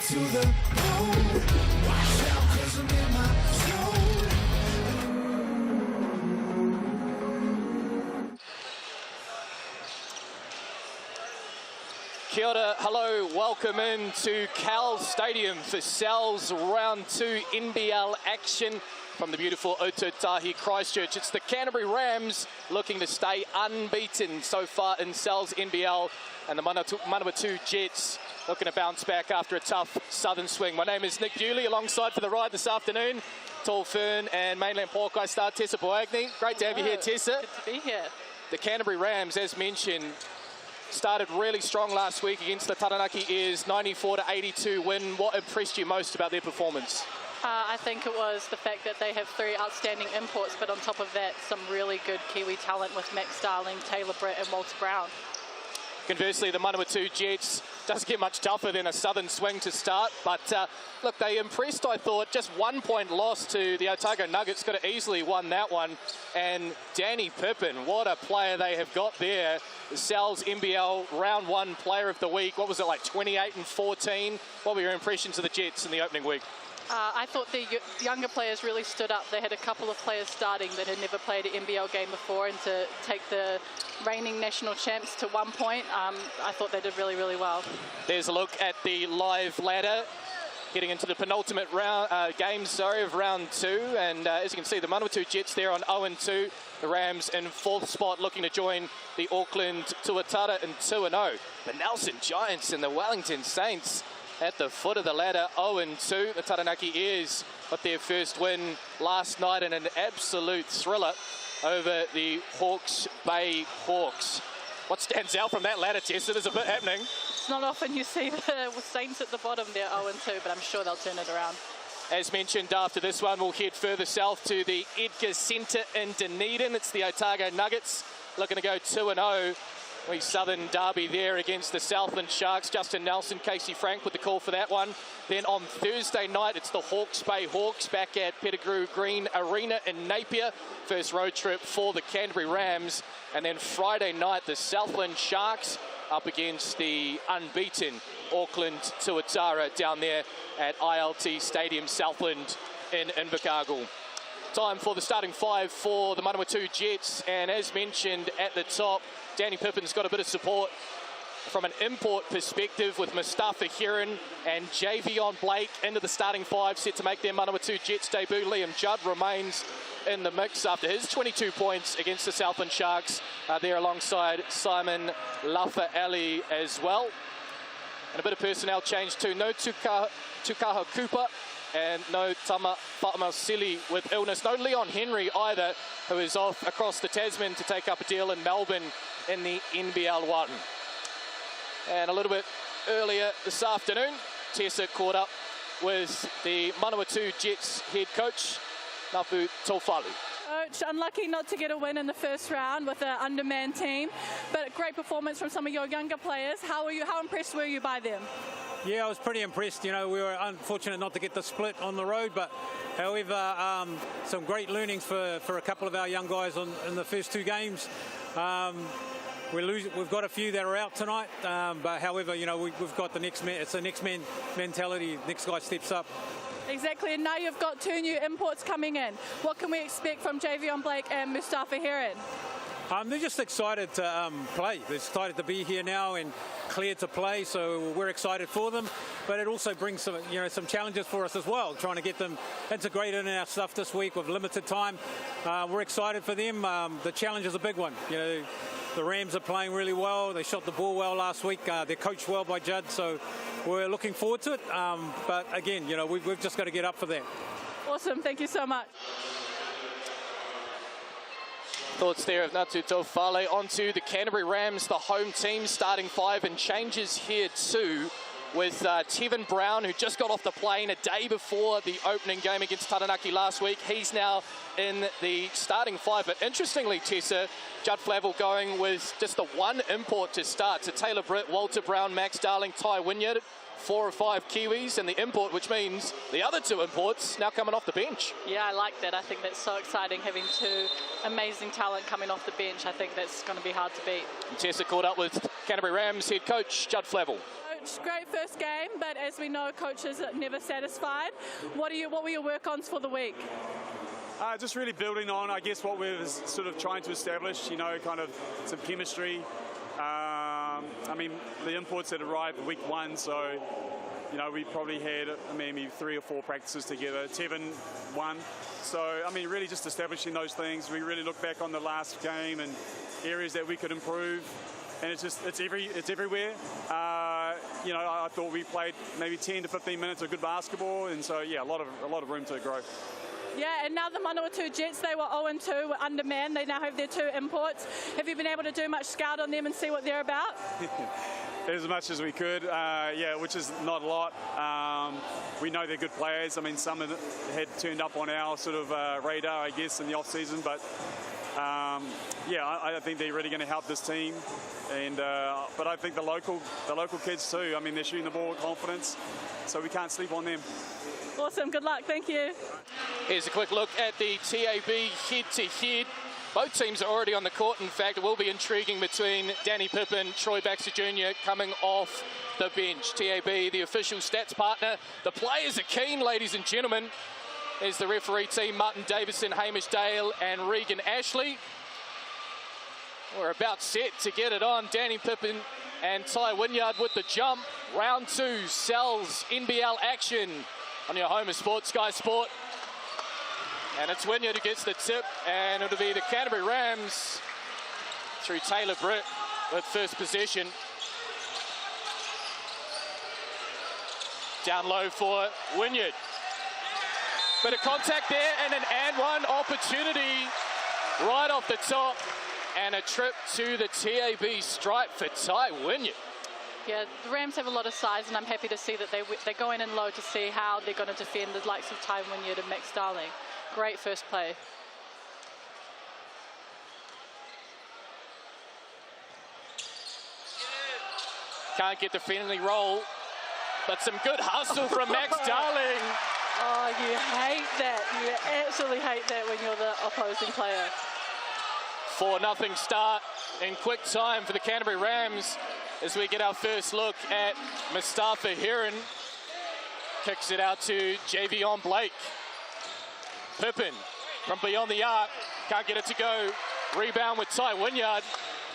to the bone. Watch out, 'cause I'm in my zone. Kia ora, hello, welcome into Cowles Stadium for Sal's Round 2 NBL action from the beautiful Ōtautahi, Christchurch. It's the Canterbury Rams looking to stay unbeaten so far in Sal's NBL, and the Manawatū Jets looking to bounce back after a tough southern swing. My name is Nick Bewley, alongside for the ride this afternoon, Tall Fern and Mainland Porkai star Tessa Boagni. Great to have you here, Tessa. Good to be here. The Canterbury Rams, as mentioned, started really strong last week against the Taranaki Airs, 94-82 win. What impressed you most about their performance? I think it was the fact that they have 3 outstanding imports, but on top of that, some really good Kiwi talent with Max Starling, Taylor Britt and Walter Brown. Conversely, the Manawatū Jets doesn't get much tougher than a southern swing to start, but look, they impressed, I thought. Just 1 point loss to the Otago Nuggets, could have easily won that one. And Danny Pippin, what a player they have got there. Sal's NBL Round 1 Player of the Week. What was it, like 28 and 14? What were your impressions of the Jets in the opening week? I thought the younger players really stood up. They had a couple of players starting that had never played an NBL game before, and to take the reigning national champs to 1 point, I thought they did really, really well. There's a look at the live ladder, getting into the penultimate round of round 2, and as you can see, the Manawatū Jets there on 0-2, the Rams in 4th spot, looking to join the Auckland Tuatara in 2-0. The Nelson Giants and the Wellington Saints at the foot of the ladder, 0-2. The Taranaki Airs got their first win last night in an absolute thriller over the Hawke's Bay Hawks. What stands out from that ladder, Tessa? There's a bit happening. It's not often you see the Saints at the bottom there, 0-2, but I'm sure they'll turn it around. As mentioned, after this one, we'll head further south to the Edgar Centre in Dunedin. It's the Otago Nuggets looking to go 2-0. We Southern derby there against the Southland Sharks. Justin Nelson, Casey Frank with the call for that one. Then on Thursday night, it's the Hawke's Bay Hawks back at Pettigrew Green Arena in Napier. First road trip for the Canterbury Rams. And then Friday night, the Southland Sharks up against the unbeaten Auckland Tuatara down there at ILT Stadium, Southland in Invercargill. Time for the starting 5 for the Manawatū Jets, and as mentioned at the top, Danny Pippin's got a bit of support from an import perspective with Mustafa Heron and Javion Blake into the starting 5, set to make their Manawatū Jets debut. Liam Judd remains in the mix after his 22 points against the Southland Sharks, there alongside Simon Lafa-Ali as well. And a bit of personnel change too. No Tukaha Cooper and no Tama Fa'amausili with illness. No Leon Henry either, who is off across the Tasman to take up a deal in Melbourne in the NBL 1. And a little bit earlier this afternoon, Tessa caught up with the Manawatū Jets head coach, Nafu Taufalu. Coach, unlucky not to get a win in the first round with an undermanned team, but a great performance from some of your younger players. How impressed were you by them? Yeah, I was pretty impressed. You know, we were unfortunate not to get the split on the road, but however, some great learnings for a couple of our young guys in the first 2 games. We've got a few that are out tonight, but however, you know, we've got the next man. It's the next man mentality. Next guy steps up. Exactly, and now you've got 2 new imports coming in. What can we expect from Javion Blake and Mustafa Heron? They're just excited to play. They're excited to be here now and cleared to play, so we're excited for them. But it also brings some challenges for us as well, trying to get them integrated in our stuff this week with limited time. We're excited for them. The challenge is a big one. You know, the Rams are playing really well. They shot the ball well last week. They're coached well by Judd, so we're looking forward to it. But again, you know, we've just got to get up for that. Awesome. Thank you so much. Thoughts there of Natu Tofale. Onto the Canterbury Rams, the home team, starting 5, and changes here too, with Tevin Brown, who just got off the plane a day before the opening game against Taranaki last week. He's now in the starting 5. But interestingly, Tessa, Judd Flavel going with just the 1 import to start. So Taylor Britt, Walter Brown, Max Darling, Ty Wynyard, 4 or 5 Kiwis, and the import, which means the other 2 imports now coming off the bench. Yeah, I like that. I think that's so exciting, having 2 amazing talent coming off the bench. I think that's going to be hard to beat. And Tessa caught up with Canterbury Rams head coach Judd Flavel. Coach, great first game, but as we know, coaches are never satisfied. What were your work-ons for the week? Just really building on, I guess, what we're sort of trying to establish, you know, kind of some chemistry. I mean, the imports had arrived week 1, so, you know, we probably had maybe 3 or 4 practices together. Tevin won. So, I mean, really just establishing those things. We really look back on the last game and areas that we could improve. And it's everywhere. You know, I thought we played maybe 10 to 15 minutes of good basketball, and so yeah, a lot of room to grow. Yeah, and now the Manawatū Jets, they were 0-2, were undermanned. They now have their 2 imports. Have you been able to do much scout on them and see what they're about? As much as we could, yeah, which is not a lot. We know they're good players. I mean, some had turned up on our sort of radar, I guess, in the off-season, but yeah, I think they're really going to help this team. And but I think the local kids too. I mean, they're shooting the ball with confidence, so we can't sleep on them. Awesome, good luck, thank you. Here's a quick look at the TAB head-to-head. Both teams are already on the court. In fact, it will be intriguing between Danny Pippin, Troy Baxter Jr. coming off the bench. TAB, the official stats partner. The players are keen, ladies and gentlemen. There's the referee team, Martin Davison, Hamish Dale and Regan Ashley. We're about set to get it on. Danny Pippin and Ty Wynyard with the jump. Round 2, Cowles NBL action on your home of sport, Sky Sport. And it's Wynyard who gets the tip, and it'll be the Canterbury Rams through Taylor Britt with first possession. Down low for Wynyard. Bit of contact there, and an and one opportunity right off the top. And a trip to the TAB stripe for Ty Wynyard. Yeah, the Rams have a lot of size, and I'm happy to see that they're going in low to see how they're going to defend the likes of Ty Wynyard and Max Darling. Great first play. Can't get the friendly roll, but some good hustle from Max Darling. Oh, you hate that. You absolutely hate that when you're the opposing player. 4-0 start in quick time for the Canterbury Rams as we get our first look at Mustafa Heron. Kicks it out to Javion Blake. Pippin from beyond the arc, can't get it to go. Rebound with Ty Wynyard,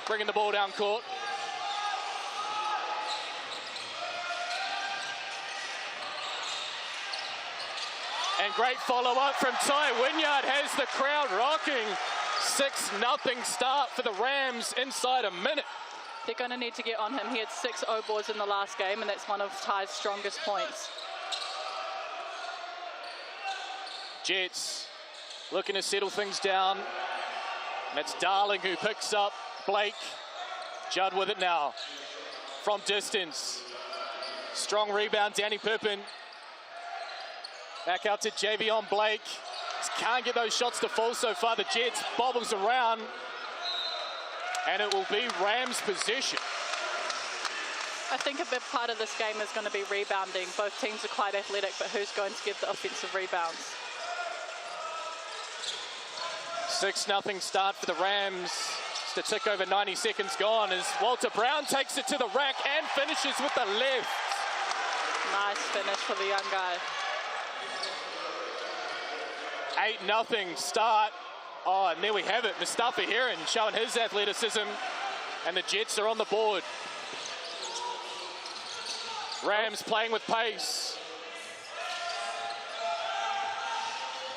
bringing the ball down court. And great follow-up from Ty Wynyard, has the crowd rocking. 6-0 start for the Rams inside a minute. They're going to need to get on him. He had 6 O-boards in the last game, and that's one of Ty's strongest points. Jets looking to settle things down. And it's Darling who picks up Blake. Judd with it now. From distance. Strong rebound, Danny Pippin. Back out to Javion Blake. Just can't get those shots to fall so far. The Jets bobbles around. And it will be Rams' possession. I think a big part of this game is going to be rebounding. Both teams are quite athletic, but who's going to give the offensive rebounds? 6-0 start for the Rams. Just a tick over 90 seconds gone as Walter Brown takes it to the rack and finishes with the left. Nice finish for the young guy. 8-0 start. Oh, and there we have it. Mustafa Heron showing his athleticism, and the Jets are on the board. Rams playing with pace.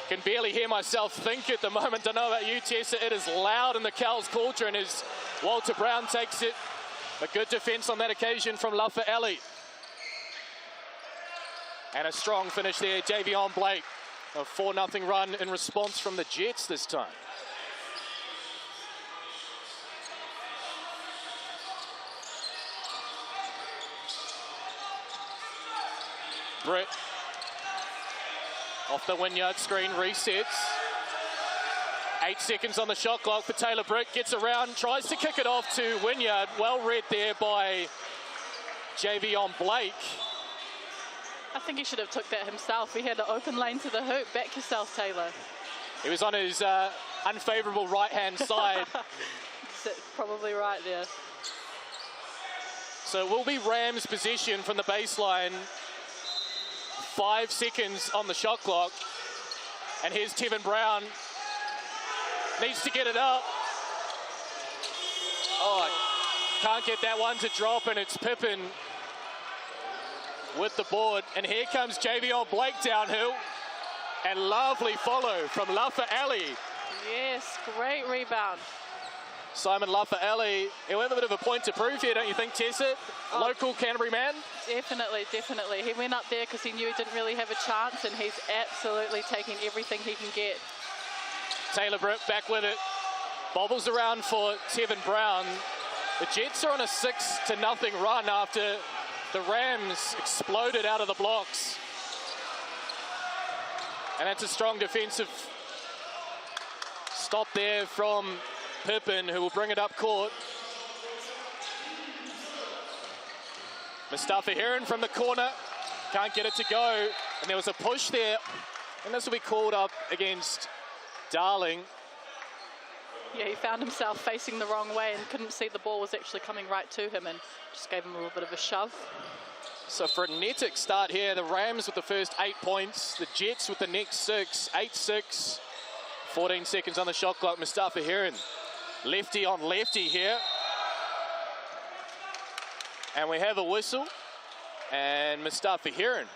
Can barely hear myself think at the moment. Don't know about you, Tessa. It is loud in the Cowles cauldron as Walter Brown takes it. A good defense on that occasion from Luffa Ali. And a strong finish there, Javion Blake. A 4-0 run in response from the Jets this time. Britt off the Wynyard screen, resets. 8 seconds on the shot clock for Taylor Britt. Gets around, tries to kick it off to Wynyard. Well read there by Javion Blake. I think he should have took that himself. He had an open lane to the hoop. Back yourself, Taylor. He was on his unfavourable right-hand side. Probably right there. So it will be Rams possession from the baseline. 5 seconds on the shot clock. And here's Tevin Brown. Needs to get it up. Oh, can't get that one to drop, and it's Pippin with the board. And here comes Javion Blake downhill. And lovely follow from Lafa-Ali. Yes, great rebound. Simon Lafa-Ali, he'll have a bit of a point to prove here, don't you think, Tessa? Oh. Local Canterbury man? Definitely, definitely. He went up there because he knew he didn't really have a chance, and he's absolutely taking everything he can get. Taylor Britt back with it. Bobbles around for Tevin Brown. The Jets are on a 6-0 run after the Rams exploded out of the blocks. And that's a strong defensive stop there from Pippin, who will bring it up court. Mustafa Heron from the corner. Can't get it to go. And there was a push there. And this will be called up against Darling. Yeah, he found himself facing the wrong way and couldn't see the ball was actually coming right to him, and just gave him a little bit of a shove. So frenetic start here. The Rams with the first 8 points. The Jets with the next 6. 8-6. 14 seconds on the shot clock. Mustafa Heron. Lefty on lefty here. And we have a whistle. And Mustafa Heron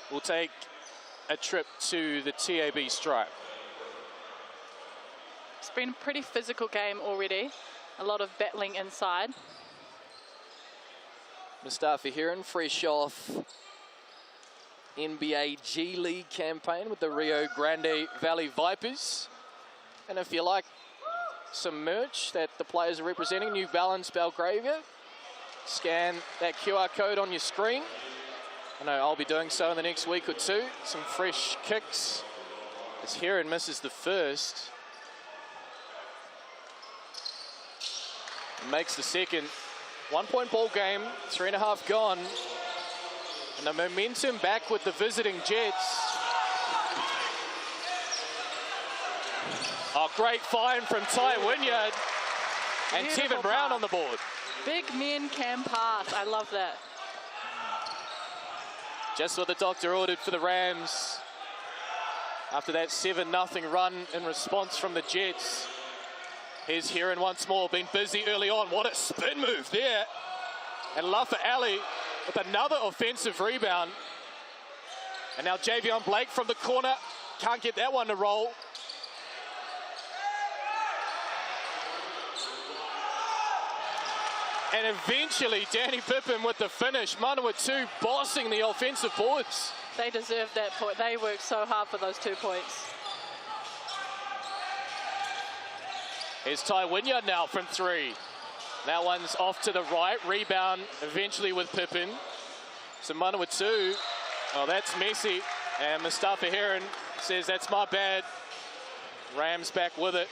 will take a trip to the TAB stripe. It's been a pretty physical game already. A lot of battling inside. Mustafa Heron, fresh off NBA G League campaign with the Rio Grande Valley Vipers. And if you like some merch that the players are representing, New Balance Belgravia, scan that QR code on your screen. I know I'll be doing so in the next week or two. Some fresh kicks as Heron misses the first. Makes the second. 1 point ball game, 3.5 gone. And the momentum back with the visiting Jets. Oh, great find from Ty Wynyard. And Beautiful Tevin Brown pass. on the board. Big men can pass. I love that. Just what the doctor ordered for the Rams. After that 7-0 run in response from the Jets. Here's Heron once more, been busy early on. What a spin move there. And Lafa-Ali with another offensive rebound. And now Javion Blake from the corner. Can't get that one to roll. And eventually Danny Pippin with the finish. Manawatū bossing the offensive boards. They deserved that point. They worked so hard for those 2 points. Here's Ty Wynyard now from 3. That one's off to the right. Rebound eventually with Pippin. So Manawatū, oh, that's messy. And Mustafa Heron says, that's my bad. Rams back with it.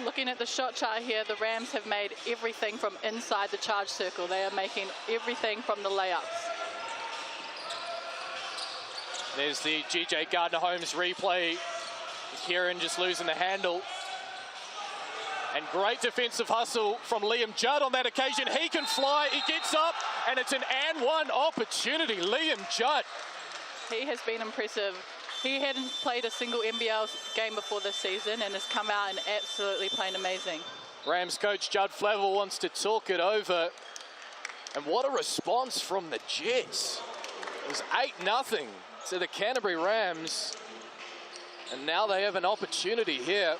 Looking at the shot chart here, the Rams have made everything from inside the charge circle. They are making everything from the layups. There's the GJ Gardner-Holmes replay. Heron just losing the handle. And great defensive hustle from Liam Judd on that occasion. He can fly, he gets up, and it's an and one opportunity. Liam Judd. He has been impressive. He hadn't played a single NBL game before this season and has come out and absolutely playing amazing. Rams coach Judd Flavel wants to talk it over. And what a response from the Jets. It was 8-0 to the Canterbury Rams. And now they have an opportunity here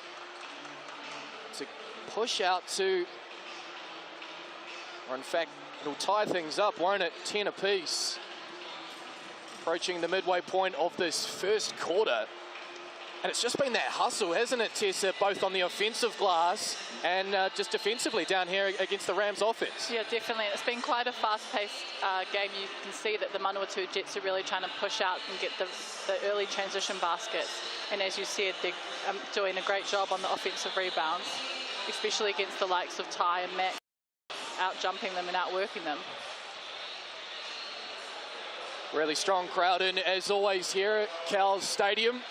to push out to, or in fact, it'll tie things up, won't it? 10 apiece. Approaching the midway point of this first quarter. And it's just been that hustle, hasn't it, Tessa, both on the offensive glass and just defensively down here against the Rams offense? Yeah, definitely. It's been quite a fast-paced game. You can see that the Manawatū Jets are really trying to push out and get the early transition baskets. And as you said, they're doing a great job on the offensive rebounds, especially against the likes of Ty and Mac, out-jumping them and outworking them. Really strong crowd in, as always, here at Cowles Stadium.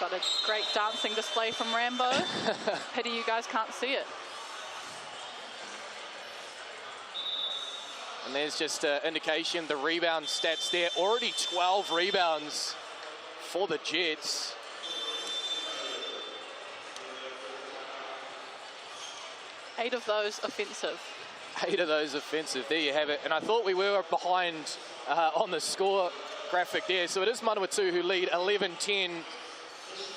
Got a great dancing display from Rambo. Pity you guys can't see it. And there's just an indication, the rebound stats there. Already 12 rebounds for the Jets. Eight of those offensive. 8 of those offensive. There you have it. And I thought we were behind on the score graphic there. So it is Manawatū who lead 11-10.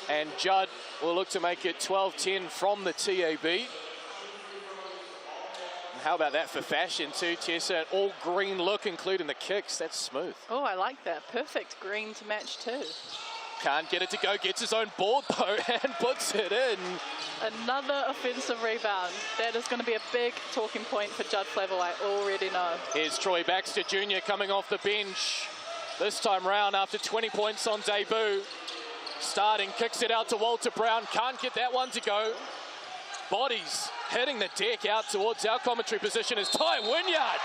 And Judd will look to make it 12-10 from the TAB. And how about that for fashion too, Tessa? An all green look, including the kicks. That's smooth. Oh, I like that. Perfect green to match too. Can't get it to go. Gets his own board though and puts it in. Another offensive rebound. That is going to be a big talking point for Judd Flavel, I already know. Here's Troy Baxter Jr. coming off the bench. This time round after 20 points on debut. Starting, kicks it out to Walter Brown. Can't get that one to go. Bodies hitting the deck out towards our commentary position is Ty Wynyard.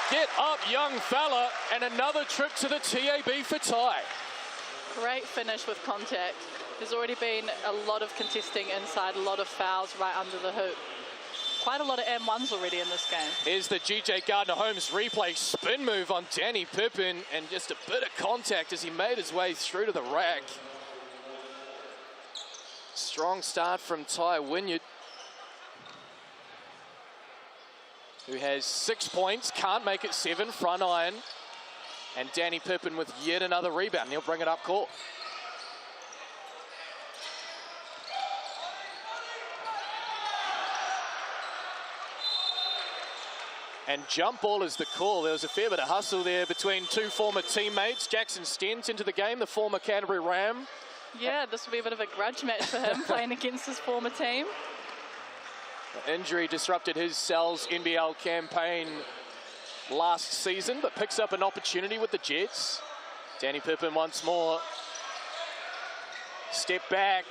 Get up, young fella. And another trip to the TAB for Ty. Great finish with contact. There's already been a lot of contesting inside, a lot of fouls right under the hoop. Quite a lot of M1s already in this game. Here's the GJ Gardner-Holmes replay spin move on Danny Pippin, and just a bit of contact as he made his way through to the rack. Strong start from Ty Wynyard, who has 6 points, can't make it 7, front iron. And Danny Pippin with yet another rebound. He'll bring it up court. And jump ball is the call. There was a fair bit of hustle there between two former teammates. Jackson Stent into the game, the former Canterbury Ram. Yeah, this will be a bit of a grudge match for him, playing against his former team. The injury disrupted his Cowles NBL campaign last season, but picks up an opportunity with the Jets. Danny Pippin once more. Step back.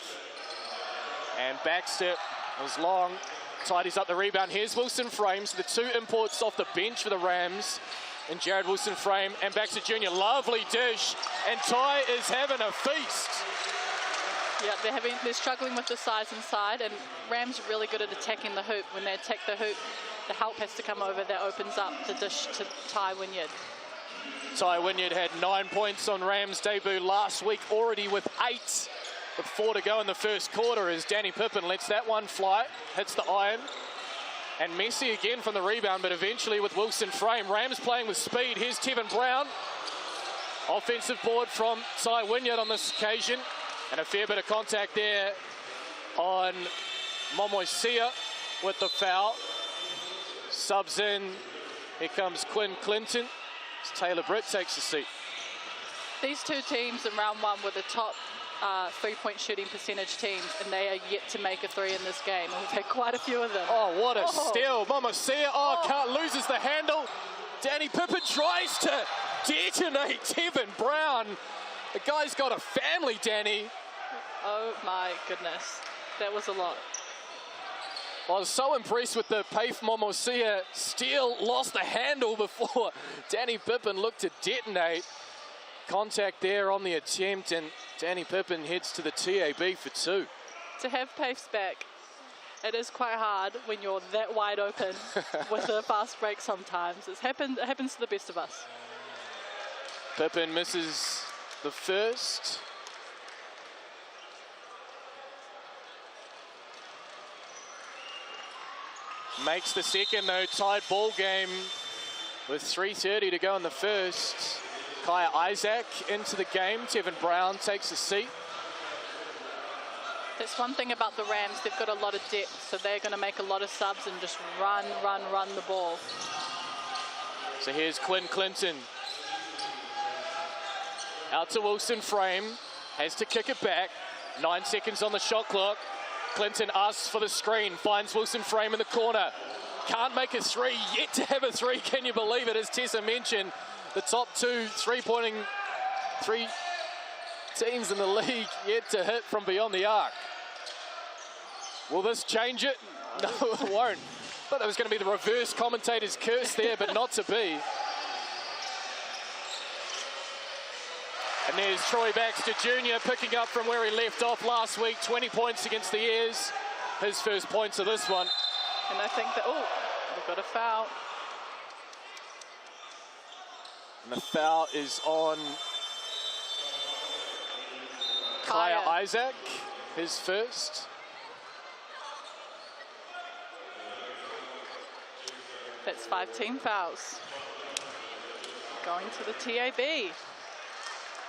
And backstep was long. Tidies up the rebound. Here's Wilson Frames, the 2 imports off the bench for the Rams. And Jared Wilson Frame and Baxter Jr. Lovely dish. And Ty is having a feast. Yeah, they're struggling with the size inside, and Rams are really good at attacking the hoop. When they attack the hoop, the help has to come over. That opens up the dish to Ty Wynyard. Ty Wynyard had 9 points on Rams' debut last week, already with 8. With 4 to go in the first quarter as Danny Pippin lets that one fly, hits the iron. And Messi again from the rebound, but eventually with Wilson Frame. Rams playing with speed. Here's Tevin Brown. Offensive board from Ty Wynyard on this occasion. And a fair bit of contact there on Momoisia with the foul. Subs in. Here comes Quinn Clinton. As Taylor Britt takes the seat. These two teams in round 1 were the top 3-point shooting percentage teams, and they are yet to make a 3 in this game. We've had quite a few of them. Oh, what a steal. Momoisia, can't loses the handle. Danny Pippin tries to detonate Tevin Brown. The guy's got a family, Danny. Oh my goodness, that was a lot. I was so impressed with the Paif Momoisia steal, lost the handle before Danny Pippin looked to detonate. Contact there on the attempt, and Danny Pippin heads to the TAB for 2. To have Paif's back, it is quite hard when you're that wide open with a fast break sometimes. It happens to the best of us. Pippin misses the first. Makes the second though, tied ball game with 3:30 to go in the first. Kaya Isaac into the game. Tevin Brown takes a seat. That's one thing about the Rams. They've got a lot of depth, so they're going to make a lot of subs and just run the ball. So here's Quinn Clinton. Out to Wilson Frame. Has to kick it back. 9 seconds on the shot clock. Clinton asks for the screen. Finds Wilson Frame in the corner. Can't make a 3. Yet to have a 3. Can you believe it? As Tessa mentioned, the top 2 3 teams in the league yet to hit from beyond the arc. Will this change it? No, it won't. Thought that was going to be the reverse commentator's curse there, but not to be. And there's Troy Baxter Jr. picking up from where he left off last week. 20 points against the Airs. His first points of this one. And I think that, oh, we've got a foul. And the foul is on Kaya Isaac, his first. That's 5 team fouls. Going to the TAB.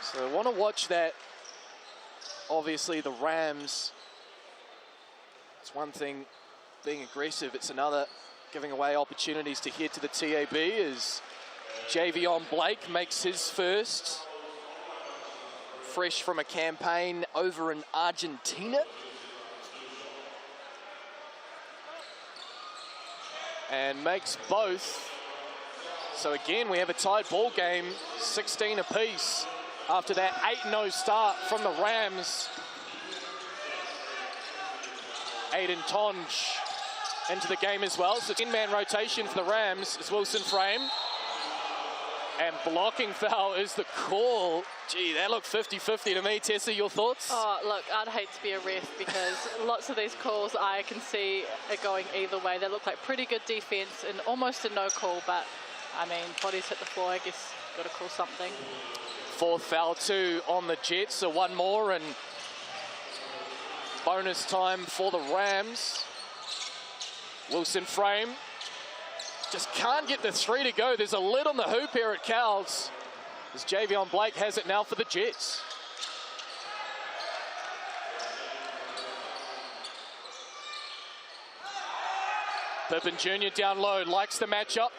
So I want to watch that. Obviously the Rams, it's one thing being aggressive, it's another giving away opportunities to head to the TAB as Javion Blake makes his first. Fresh from a campaign over in Argentina. And makes both. So again, we have a tied ball game, 16 apiece. After that 8-0 start from the Rams. Aiden Tonge into the game as well. So 10-man rotation for the Rams as Wilson Frame. And blocking foul is the call. Gee, that looked 50-50 to me. Tessa, your thoughts? Oh, look, I'd hate to be a ref because lots of these calls I can see are going either way. They look like pretty good defense and almost a no call, but I mean, bodies hit the floor, I guess got to call something. Fourth foul, 2 on the Jets, so 1 more and bonus time for the Rams. Wilson Frame just can't get the 3 to go. There's a lid on the hoop here at Cowles as Javion Blake has it now for the Jets. Pippen Jr. down low, likes the matchup.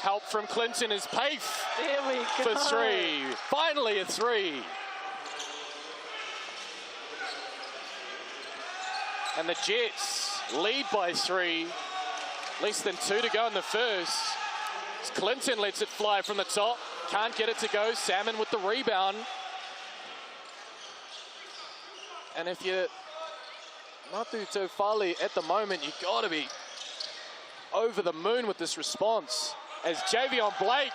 Help from Clinton is Pafe. There we go. For 3. Finally a 3. And the Jets lead by 3. Less than 2 to go in the first. As Clinton lets it fly from the top. Can't get it to go. Salmon with the rebound. And if you're Manawatū Tofali at the moment, you've got to be over the moon with this response. As Javion Blake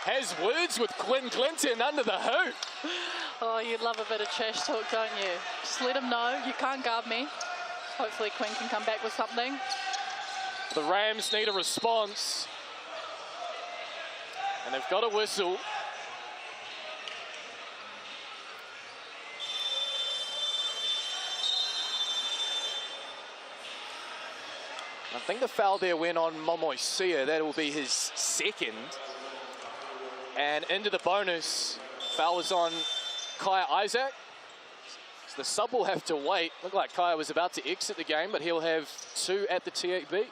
has words with Quinn Clinton under the hoop. Oh, you love a bit of trash talk, don't you? Just let him know you can't guard me. Hopefully Quinn can come back with something. The Rams need a response. And they've got a whistle. I think the foul there went on Momoisia. That will be his second. And into the bonus, foul was on Kaya Isaac. So the sub will have to wait. Looked like Kaya was about to exit the game, but he'll have 2 at the TAB.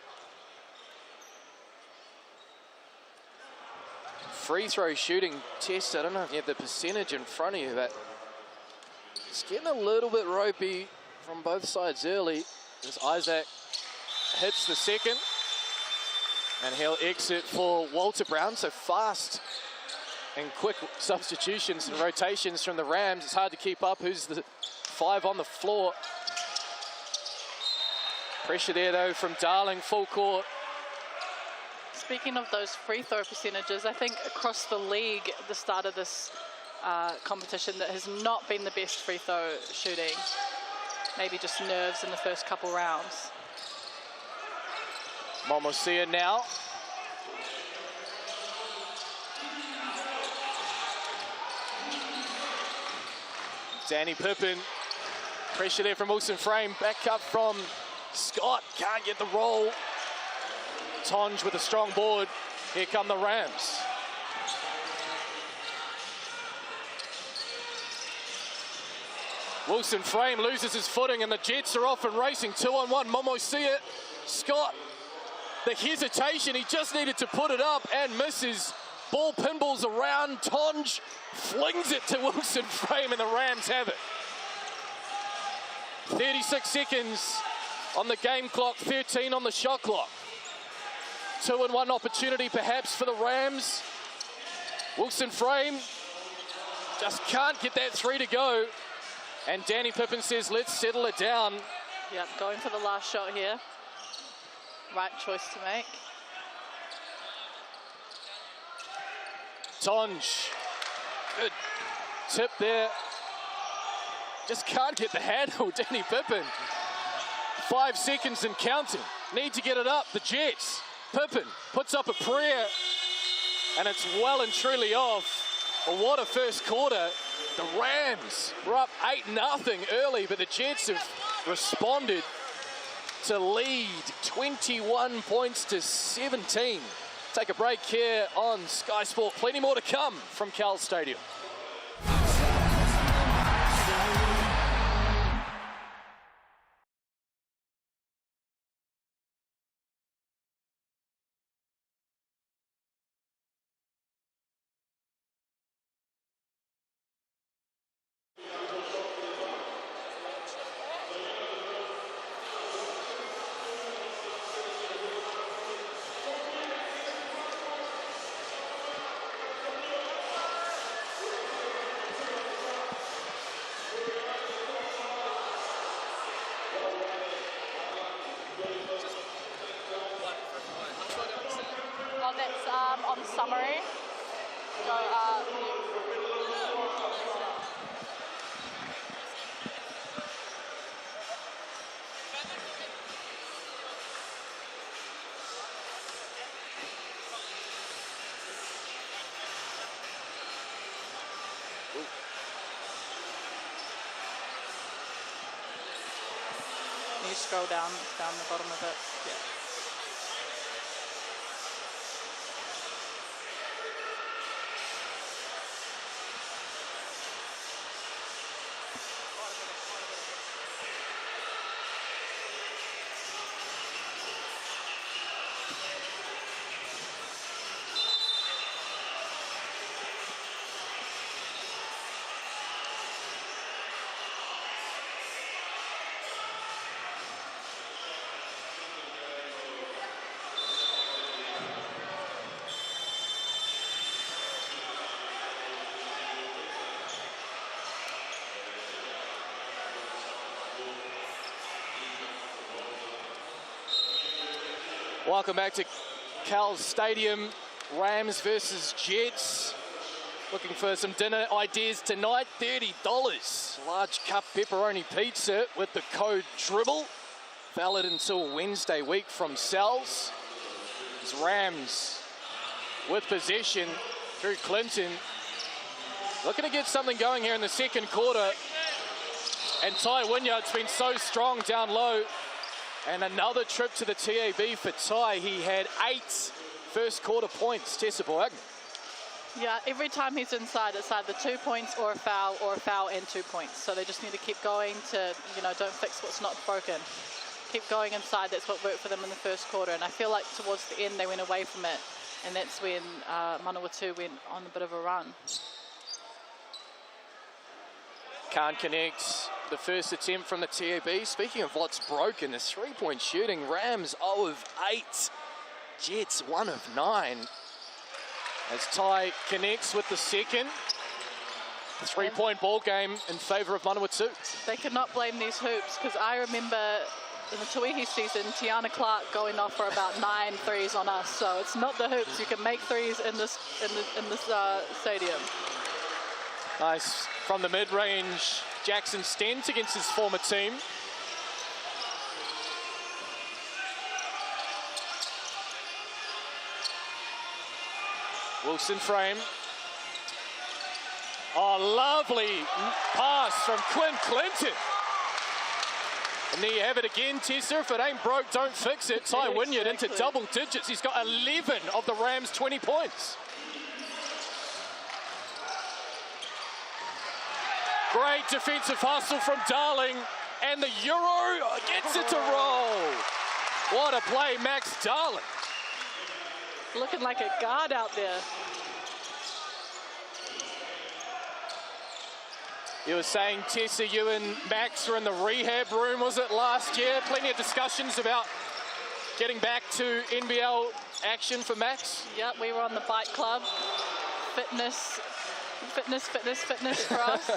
Free throw shooting test. I don't know if you have the percentage in front of you, but it's getting a little bit ropey from both sides early. As Isaac hits the second, and he'll exit for Walter Brown. So fast and quick substitutions and rotations from the Rams. It's hard to keep up. Who's the 5 on the floor? Pressure there though from Darling, full court. Speaking of those free throw percentages, I think across the league at the start of this competition that has not been the best free throw shooting. Maybe just nerves in the first couple rounds. Momoisia now. Danny Pippen. Pressure there from Wilson Frame. Back up from Scott. Can't get the roll. Tonge with a strong board. Here come the Rams. Wilson Frame loses his footing and the Jets are off and racing. 2-on-1. Momoisia. Scott. The hesitation, he just needed to put it up and misses. Ball pinballs around. Tonge flings it to Wilson Frame and the Rams have it. 36 seconds on the game clock, 13 on the shot clock. 2-and-1 opportunity perhaps for the Rams. Wilson Frame just can't get that 3 to go. And Danny Pippen says, let's settle it down. Yep, going for the last shot here. Right choice to make. Tonge. Good tip there. Just can't get the handle, Danny Pippin. 5 seconds and counting. Need to get it up, the Jets. Pippin puts up a prayer, and it's well and truly off. But what a first quarter. The Rams were up 8-0 early, but the Jets have responded to lead 21 points to 17. Take a break here on Sky Sport. Plenty more to come from Cowles Stadium. Oh, that's on summary. So, you scroll down the bottom of it. Yeah. Welcome back to Cowles Stadium. Rams versus Jets. Looking for some dinner ideas tonight. $30. Large cup pepperoni pizza with the code DRIBBLE. Valid until Wednesday week from Cowles. Rams with possession through Clinton. Looking to get something going here in the second quarter. And Ty Wynyard's been so strong down low. And another trip to the TAB for Ty. He had 8 first quarter points. Tessa Boagna. Yeah, every time he's inside, it's either 2 points or a foul and 2 points. So they just need to keep going to, don't fix what's not broken. Keep going inside. That's what worked for them in the first quarter. And I feel like towards the end, they went away from it. And that's when Manawatū went on a bit of a run. Can't connect the first attempt from the TAB. Speaking of what's broken, the 3-point shooting. Rams 0 of 8. Jets 1 of 9. As Ty connects with the second. 3-point ball game in favour of Manawatū. They cannot blame these hoops, because I remember in the Tauihi season, Tiana Clark going off for about 9 threes on us. So it's not the hoops. You can make threes in this stadium. Nice from the mid-range, Jackson Stent against his former team. Wilson frame. Oh, lovely pass from Quinn Clinton. And there you have it again, Tessa. If it ain't broke, don't fix it. Ty Wynyard into double digits. He's got 11 of the Rams' 20 points. Great defensive hustle from Darling, and the Euro gets it to roll. What a play, Max Darling. Looking like a guard out there. You were saying, Tessa, you and Max were in the rehab room, was it, last year? Plenty of discussions about getting back to NBL action for Max. Yep, we were on the bike club. Fitness for us.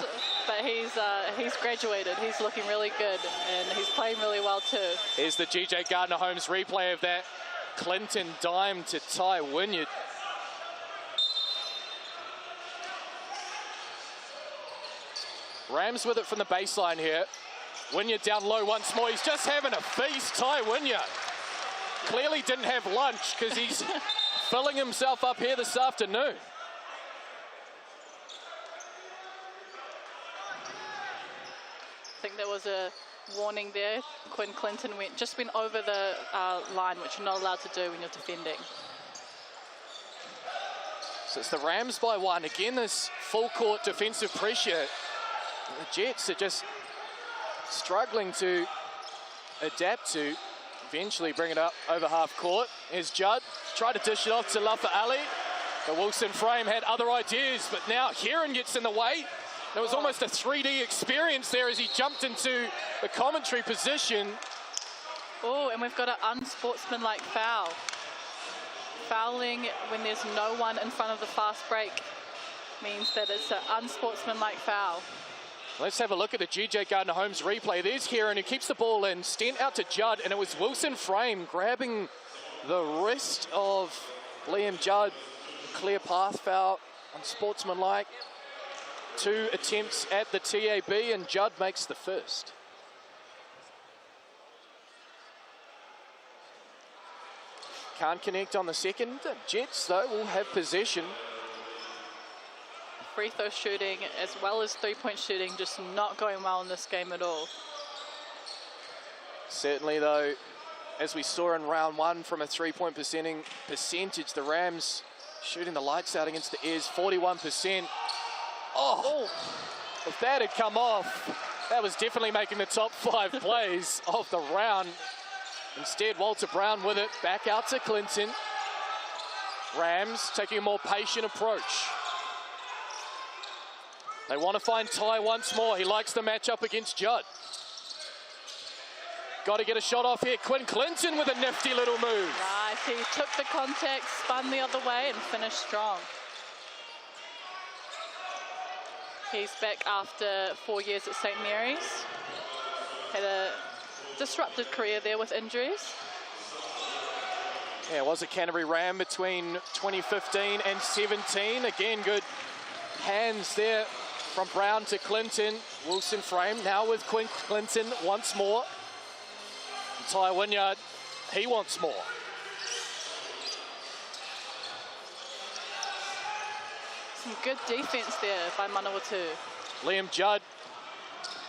But he's graduated. He's looking really good, and he's playing really well too. Here's the GJ Gardner-Holmes replay of that Clinton dime to Ty Wynyard. Rams with it from the baseline here. Wynyard down low once more. He's just having a feast, Ty Wynyard. Clearly didn't have lunch because he's filling himself up here this afternoon. I think there was a warning there. Quinn Clinton just went over the line, which you're not allowed to do when you're defending. So it's the Rams by 1. Again, this full court defensive pressure. The Jets are just struggling to adapt to. Eventually bring it up over half court. Here's Judd. Tried to dish it off to Lafa Ali. The Wilson frame had other ideas, but now Heron gets in the way. It was almost a 3D experience there as he jumped into the commentary position. Oh, and we've got an unsportsmanlike foul. Fouling when there's no one in front of the fast break means that it's an unsportsmanlike foul. Let's have a look at the GJ Gardner-Holmes replay. There's Heron who keeps the ball in, Stent out to Judd, and it was Wilson frame grabbing the wrist of Liam Judd. Clear path foul, unsportsmanlike. 2 attempts at the TAB, and Judd makes the first. Can't connect on the second. The Jets, though, will have possession. Free throw shooting as well as three-point shooting just not going well in this game at all. Certainly, though, as we saw in round 1 from a three-point percentage, the Rams shooting the lights out against the Airs, 41%. Oh, if that had come off, that was definitely making the top 5 plays of the round. Instead, Walter Brown with it, back out to Clinton. Rams taking a more patient approach. They want to find Ty once more. He likes the matchup against Judd. Got to get a shot off here. Quinn Clinton with a nifty little move. Nice, he took the contact, spun the other way and finished strong. He's back after 4 years at St. Mary's. Had a disrupted career there with injuries. Yeah, it was a Canterbury Ram between 2015 and 17. Again, good hands there from Brown to Clinton. Wilson frame now with Quinn Clinton once more. Ty Wynyard, he wants more. Some good defense there by Manawatū. Liam Judd.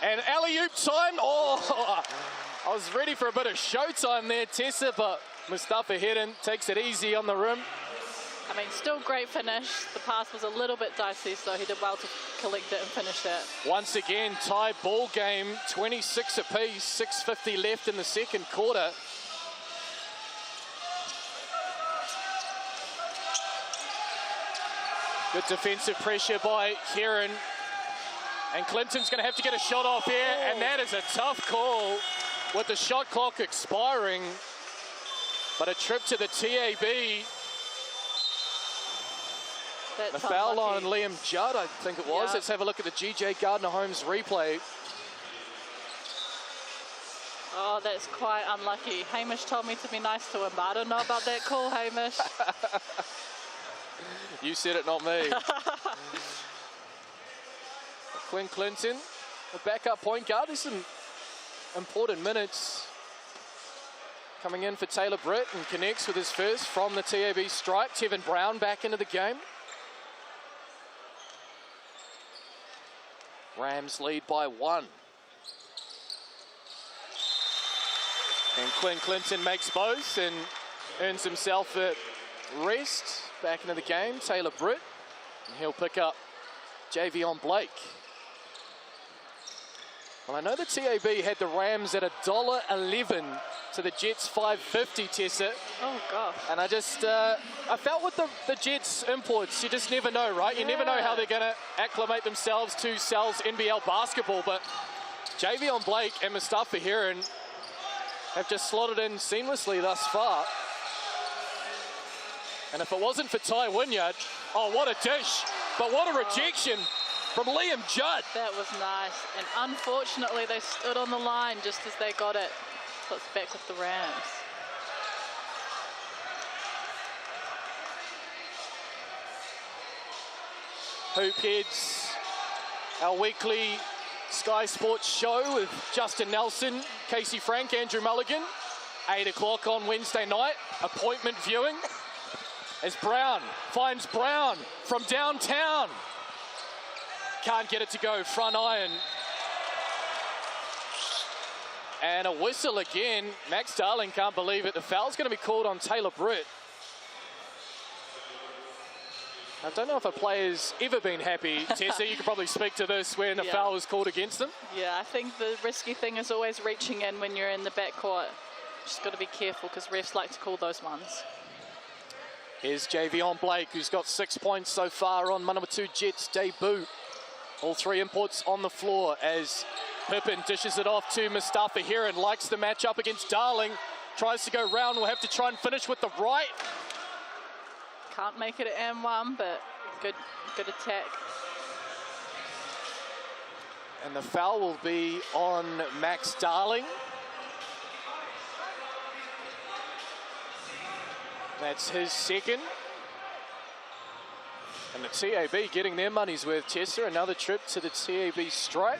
And alley-oop time. Oh, I was ready for a bit of showtime there, Tessa, but Mustafa Hedden takes it easy on the rim. I mean, still great finish. The pass was a little bit dicey, so he did well to collect it and finish it. Once again, tie ball game, 26 apiece, 6:50 left in the second quarter. Good defensive pressure by Heron. And Clinton's going to have to get a shot off here, and that is a tough call with the shot clock expiring. But a trip to the TAB. That's The foul on unlucky. Liam Judd, I think it was. Yeah. Let's have a look at the GJ Gardner-Holmes replay. Oh, that's quite unlucky. Hamish told me to be nice to him, but I don't know about that call, Hamish. You said it, not me. Quinn Clinton, a backup point guard. There's some important minutes coming in for Taylor Britt, and connects with his first from the TAB stripe. Tevin Brown back into the game. Rams lead by 1. And Quinn Clinton makes both and earns himself a rest back into the game. Taylor Britt, and he'll pick up Javion Blake. Well, I know the TAB had the Rams at $1.11 to the Jets $5.50, Tessa. Oh, gosh. And I just, I felt with the Jets imports, you just never know, right? You never know how they're going to acclimate themselves to Sal's NBL basketball, but Javion Blake and Mustafa Heron have just slotted in seamlessly thus far. And if it wasn't for Ty Wynyard, oh, what a dish, but what a rejection from Liam Judd. That was nice. And unfortunately, they stood on the line just as they got it. So it's back with the Rams. Hoop Heads, our weekly Sky Sports show with Justin Nelson, Casey Frank, Andrew Mulligan. 8 o'clock on Wednesday night. Appointment viewing. As Brown finds Brown from downtown. Can't get it to go. Front iron. And a whistle again. Max Darling can't believe it. The foul's going to be called on Taylor Britt. I don't know if a player's ever been happy. Tessa, you could probably speak to this when a foul was called against them. Yeah, I think the risky thing is always reaching in when you're in the backcourt. Just got to be careful because refs like to call those ones. Here's Javion Blake, who's got 6 points so far on Manawatū Jets' debut. All 3 imports on the floor as Pippin dishes it off to Mustafa Heron. Likes the matchup against Darling. Tries to go round. Will have to try and finish with the right. Can't make it an M1, but good attack. And the foul will be on Max Darling. That's his second. And the TAB getting their money's worth, Tessa. Another trip to the TAB stripe.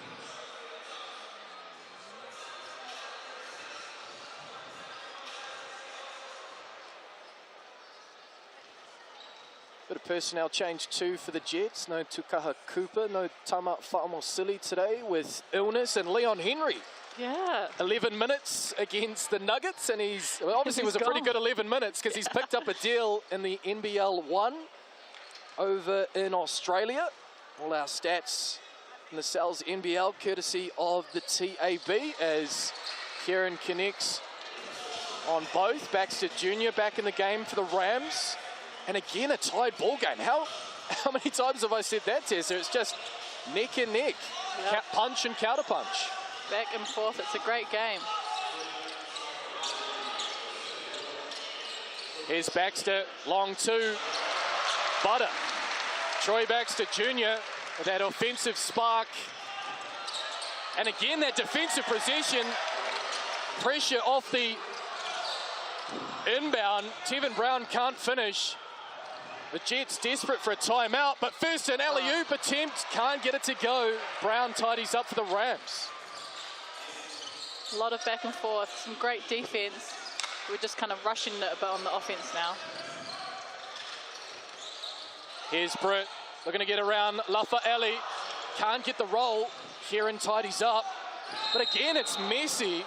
Bit of personnel change too for the Jets. No Tukaha Cooper, no Tama Fa'amosili today with illness, and Leon Henry. Yeah. 11 minutes against the Nuggets, and he's obviously was a pretty good 11 minutes because he's picked up a deal in the NBL 1 over in Australia. All our stats in the Cowles NBL courtesy of the TAB as Kieran connects on both. Baxter Jr. back in the game for the Rams. And again, a tied ball game. How many times have I said that, Tessa? It's just neck and neck. Yep. Punch and counter punch. Back and forth. It's a great game. Here's Baxter, long 2. Butter. Troy Baxter Jr. with that offensive spark. And again, that defensive possession. Pressure off the inbound. Tevin Brown can't finish. The Jets desperate for a timeout, but first an alley-oop attempt. Can't get it to go. Brown tidies up for the Rams. A lot of back and forth. Some great defense. We're just kind of rushing it a bit on the offense now. Here's Britt. Looking to get around Lafa Ali. Can't get the roll. Kieran tidies up. But again, it's messy.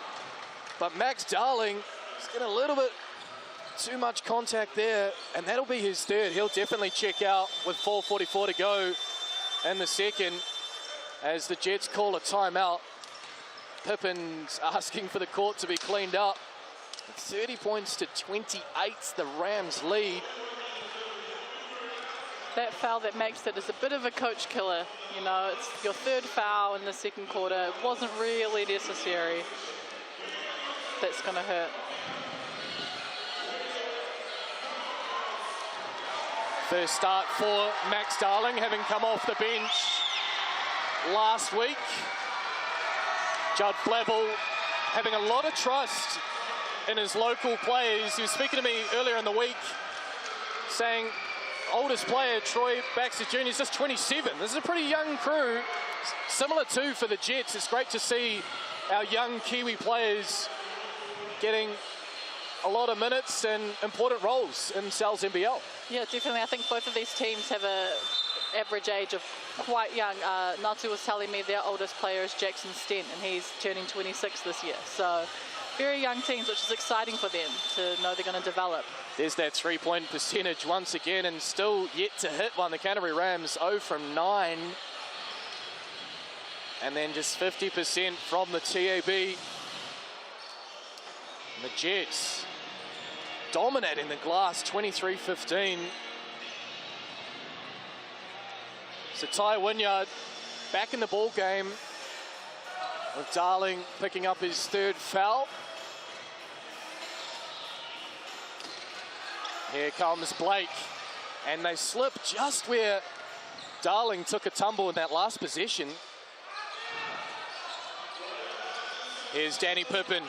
But Max Darling is getting a little bit too much contact there, and that'll be his third. He'll definitely check out with 4:44 to go in the second as the Jets call a timeout. Pippin's asking for the court to be cleaned up. 30 points to 28, the Rams lead. That foul that makes it is a bit of a coach killer. You know, it's your 3rd foul in the second quarter. It wasn't really necessary. That's going to hurt. First start for Max Darling, having come off the bench last week. Judd Flavel having a lot of trust in his local players. He was speaking to me earlier in the week, saying oldest player, Troy Baxter Jr., is just 27. This is a pretty young crew, similar to for the Jets. It's great to see our young Kiwi players getting a lot of minutes and important roles in Cowles NBL. Yeah, definitely. I think both of these teams have a average age of quite young. Natu was telling me their oldest player is Jackson Stent, and he's turning 26 this year. So very young teams, which is exciting for them to know they're going to develop. There's that 3-point percentage once again, and still yet to hit one. The Canterbury Rams 0 from 9. And then just 50% from the TAB. And the Jets dominating the glass, 23-15. So Ty Wynyard back in the ball game with Darling picking up his 3rd foul. Here comes Blake, and they slip just where Darling took a tumble in that last possession. Here's Danny Pippin.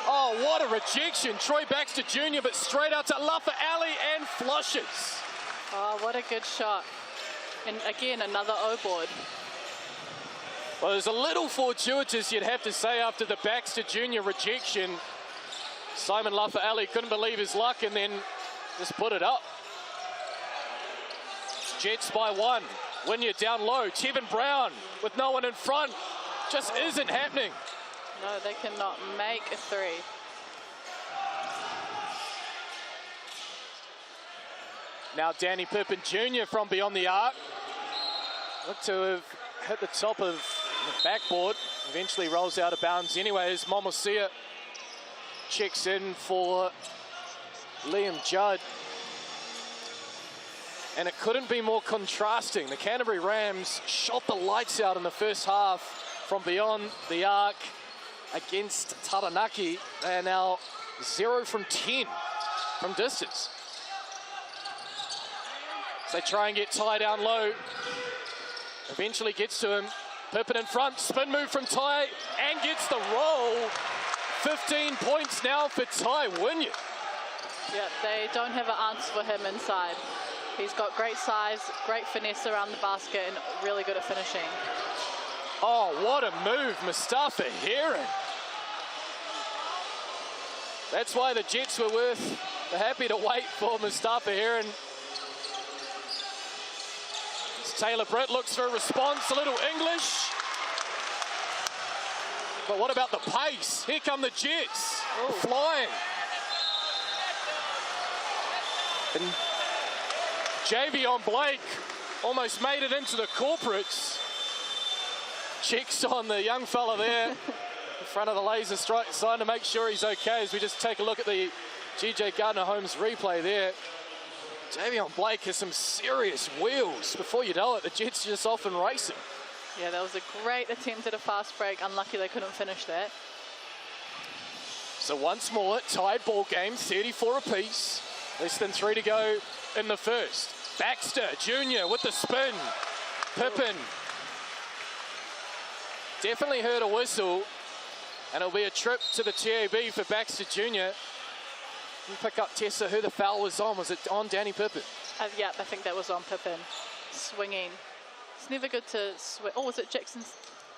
Oh, what a rejection. Troy Baxter Jr., but straight out to Lafa Ali and flushes. Oh, what a good shot. And again, another O board. Well, there's a little fortuitous, you'd have to say, after the Baxter Junior rejection. Simon Lafa'ali couldn't believe his luck and then just put it up. Jets by 1. Wynyard down low. Tevin Brown with no one in front. Just isn't happening. No, they cannot make a 3. Now Danny Pippin Jr. from beyond the arc. Look to have hit the top of the backboard. Eventually rolls out of bounds anyways. Momosia checks in for Liam Judd. And it couldn't be more contrasting. The Canterbury Rams shot the lights out in the first half from beyond the arc against Taranaki. They are now 0 from 10 from distance. So they try and get Ty down low. Eventually gets to him. Pippin in front, spin move from Ty and gets the roll. 15 points now for Ty Wynyard. Yeah, they don't have an answer for him inside. He's got great size, great finesse around the basket, and really good at finishing. Oh, what a move, Mustafa Heron. That's why the Jets were happy to wait for Mustafa Heron. Taylor Britt looks for a response, a little English. But what about the pace? Here come the Jets, flying. And Javion Blake almost made it into the corporates. Checks on the young fella there in front of the laser strike sign to make sure he's okay as we just take a look at the GJ Gardner-Holmes replay there. Javion Blake has some serious wheels. Before you know it, the Jets just off and racing. Yeah, that was a great attempt at a fast break. Unlucky they couldn't finish that. So once more, tied ball game, 34 apiece. Less than 3 to go in the first. Baxter Jr. with the spin. Pippin. Definitely heard a whistle. And it'll be a trip to the TAB for Baxter Jr. You pick up, Tessa, who the foul was on. Was it on Danny Pippin? Yeah, I think that was on Pippin. Swinging. It's never good to swing. Oh, was it Jackson?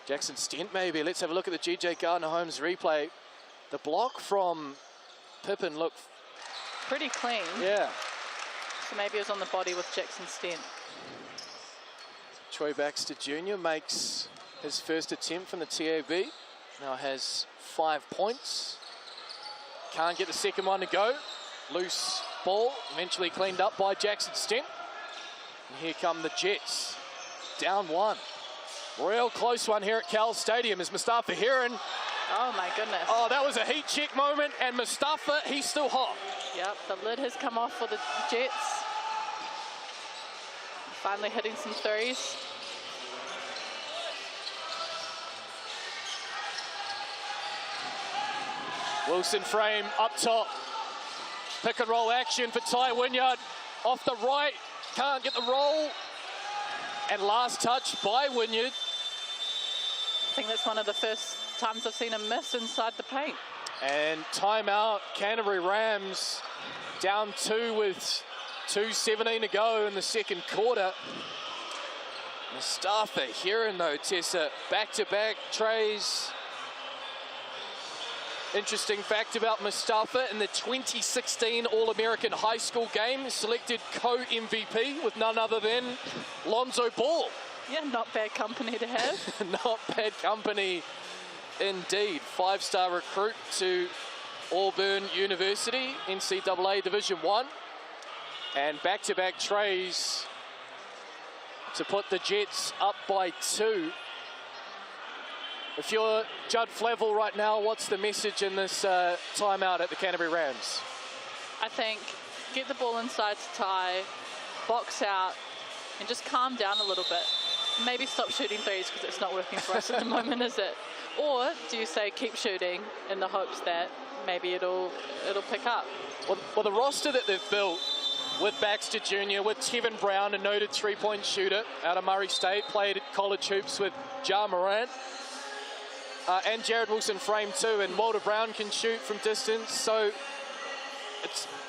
Jackson Stent, maybe. Let's have a look at the GJ Gardner-Holmes replay. The block from Pippin looked pretty clean. Yeah. So maybe it was on the body with Jackson Stent. Troy Baxter Jr. makes his first attempt from the TAB. Now has 5 points. Can't get the second one to go. Loose ball, eventually cleaned up by Jackson Stent. And here come the Jets. Down 1. Real close one here at Cowles Stadium is Mustafa Heron. Oh my goodness. Oh, that was a heat check moment, and Mustafa, he's still hot. Yep, the lid has come off for the Jets. Finally hitting some threes. Wilson frame up top. Pick and roll action for Ty Wynyard. Off the right, can't get the roll. And last touch by Wynyard. I think that's one of the first times I've seen him miss inside the paint. And timeout, Canterbury Rams down 2 with 2:17 to go in the second quarter. Mustafa Heron though, Tessa, back-to-back trays. Interesting fact about Mustafa, in the 2016 All-American High School game, selected co-MVP with none other than Lonzo Ball. Yeah, not bad company to have. Not bad company indeed. 5-star recruit to Auburn University, NCAA Division 1. And back-to-back trays to put the Jets up by 2. If you're Judd Flavel right now, what's the message in this timeout at the Canterbury Rams? I think get the ball inside to Ty, box out, and just calm down a little bit. Maybe stop shooting threes because it's not working for us at the moment, is it? Or do you say keep shooting in the hopes that maybe it'll pick up? Well, the roster that they've built with Baxter Jr., with Tevin Brown, a noted three-point shooter out of Murray State, played at college hoops with Ja Morant. And Jared Wilson frame too, and Walter Brown can shoot from distance, so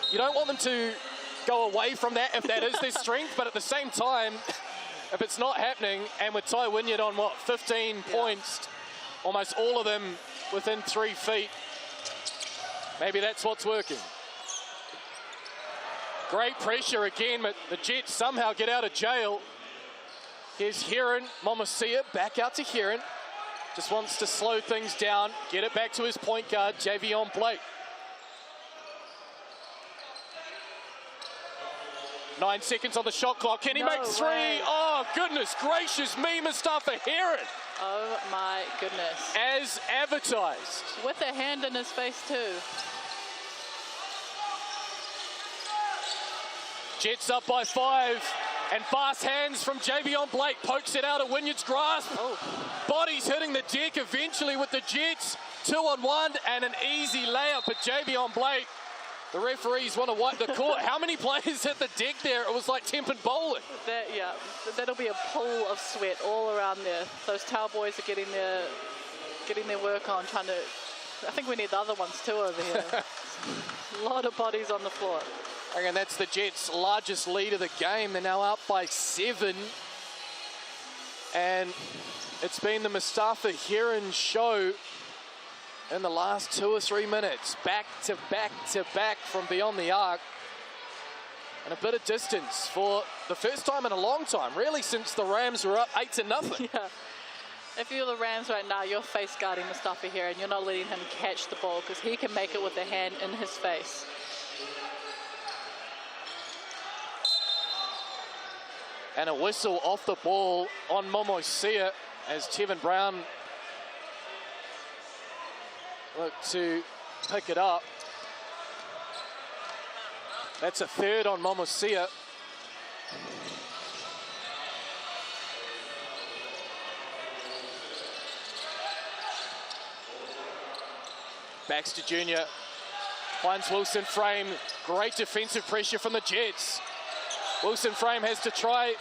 you don't want them to go away from that if that is their strength, but at the same time, if it's not happening, and with Ty Wynyard on, what, 15 points, almost all of them within 3 feet, maybe that's what's working. Great pressure again, but the Jets somehow get out of jail. Here's Heron, Momosia, back out to Heron. Just wants to slow things down, get it back to his point guard, Javion Blake. 9 seconds on the shot clock. Can he make 3? Way. Oh, goodness gracious me, Mustafa Heron. Oh my goodness. As advertised. With a hand in his face too. Jets up by 5. And fast hands from Javion Blake. Pokes it out of Wynyard's grasp. Oh. Bodies hitting the deck eventually with the Jets. 2-on-1 and an easy layup at Javion Blake. The referees want to wipe the court. How many players hit the deck there? It was like tempered bowling. That'll be a pool of sweat all around there. Those towel boys are getting their work on, trying to. I think we need the other ones too over here. A lot of bodies on the floor. And that's the Jets' largest lead of the game. They're now up by 7. And it's been the Mustafa Heron show in the last 2 or 3 minutes. Back to back to back from beyond the arc. And a bit of distance for the first time in a long time, really, since the Rams were up 8-0. Yeah. If you're the Rams right now, you're face guarding Mustafa Heron. You're not letting him catch the ball because he can make it with a hand in his face. And a whistle off the ball on Momosia as Tevin Brown looked to pick it up. That's a third on Momosia. Baxter Jr. finds Wilson Frame. Great defensive pressure from the Jets. Wilson Frame has to try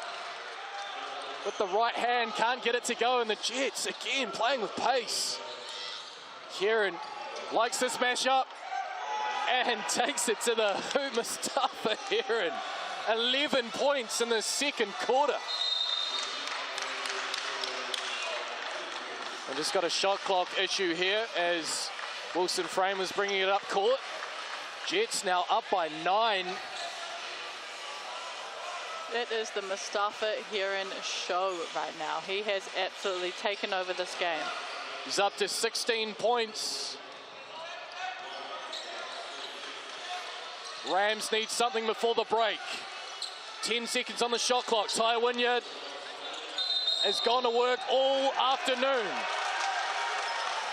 with the right hand, can't get it to go, and the Jets again playing with pace. Heron likes this matchup and takes it to the hoop. Mustafa Heron, 11 points in the second quarter. And just got a shot clock issue here as Wilson Frame was bringing it up court. Jets now up by 9. It is the Mustafa Heron show right now. He has absolutely taken over this game. He's up to 16 points. Rams need something before the break. 10 seconds on the shot clock. Ty Wynyard has gone to work all afternoon.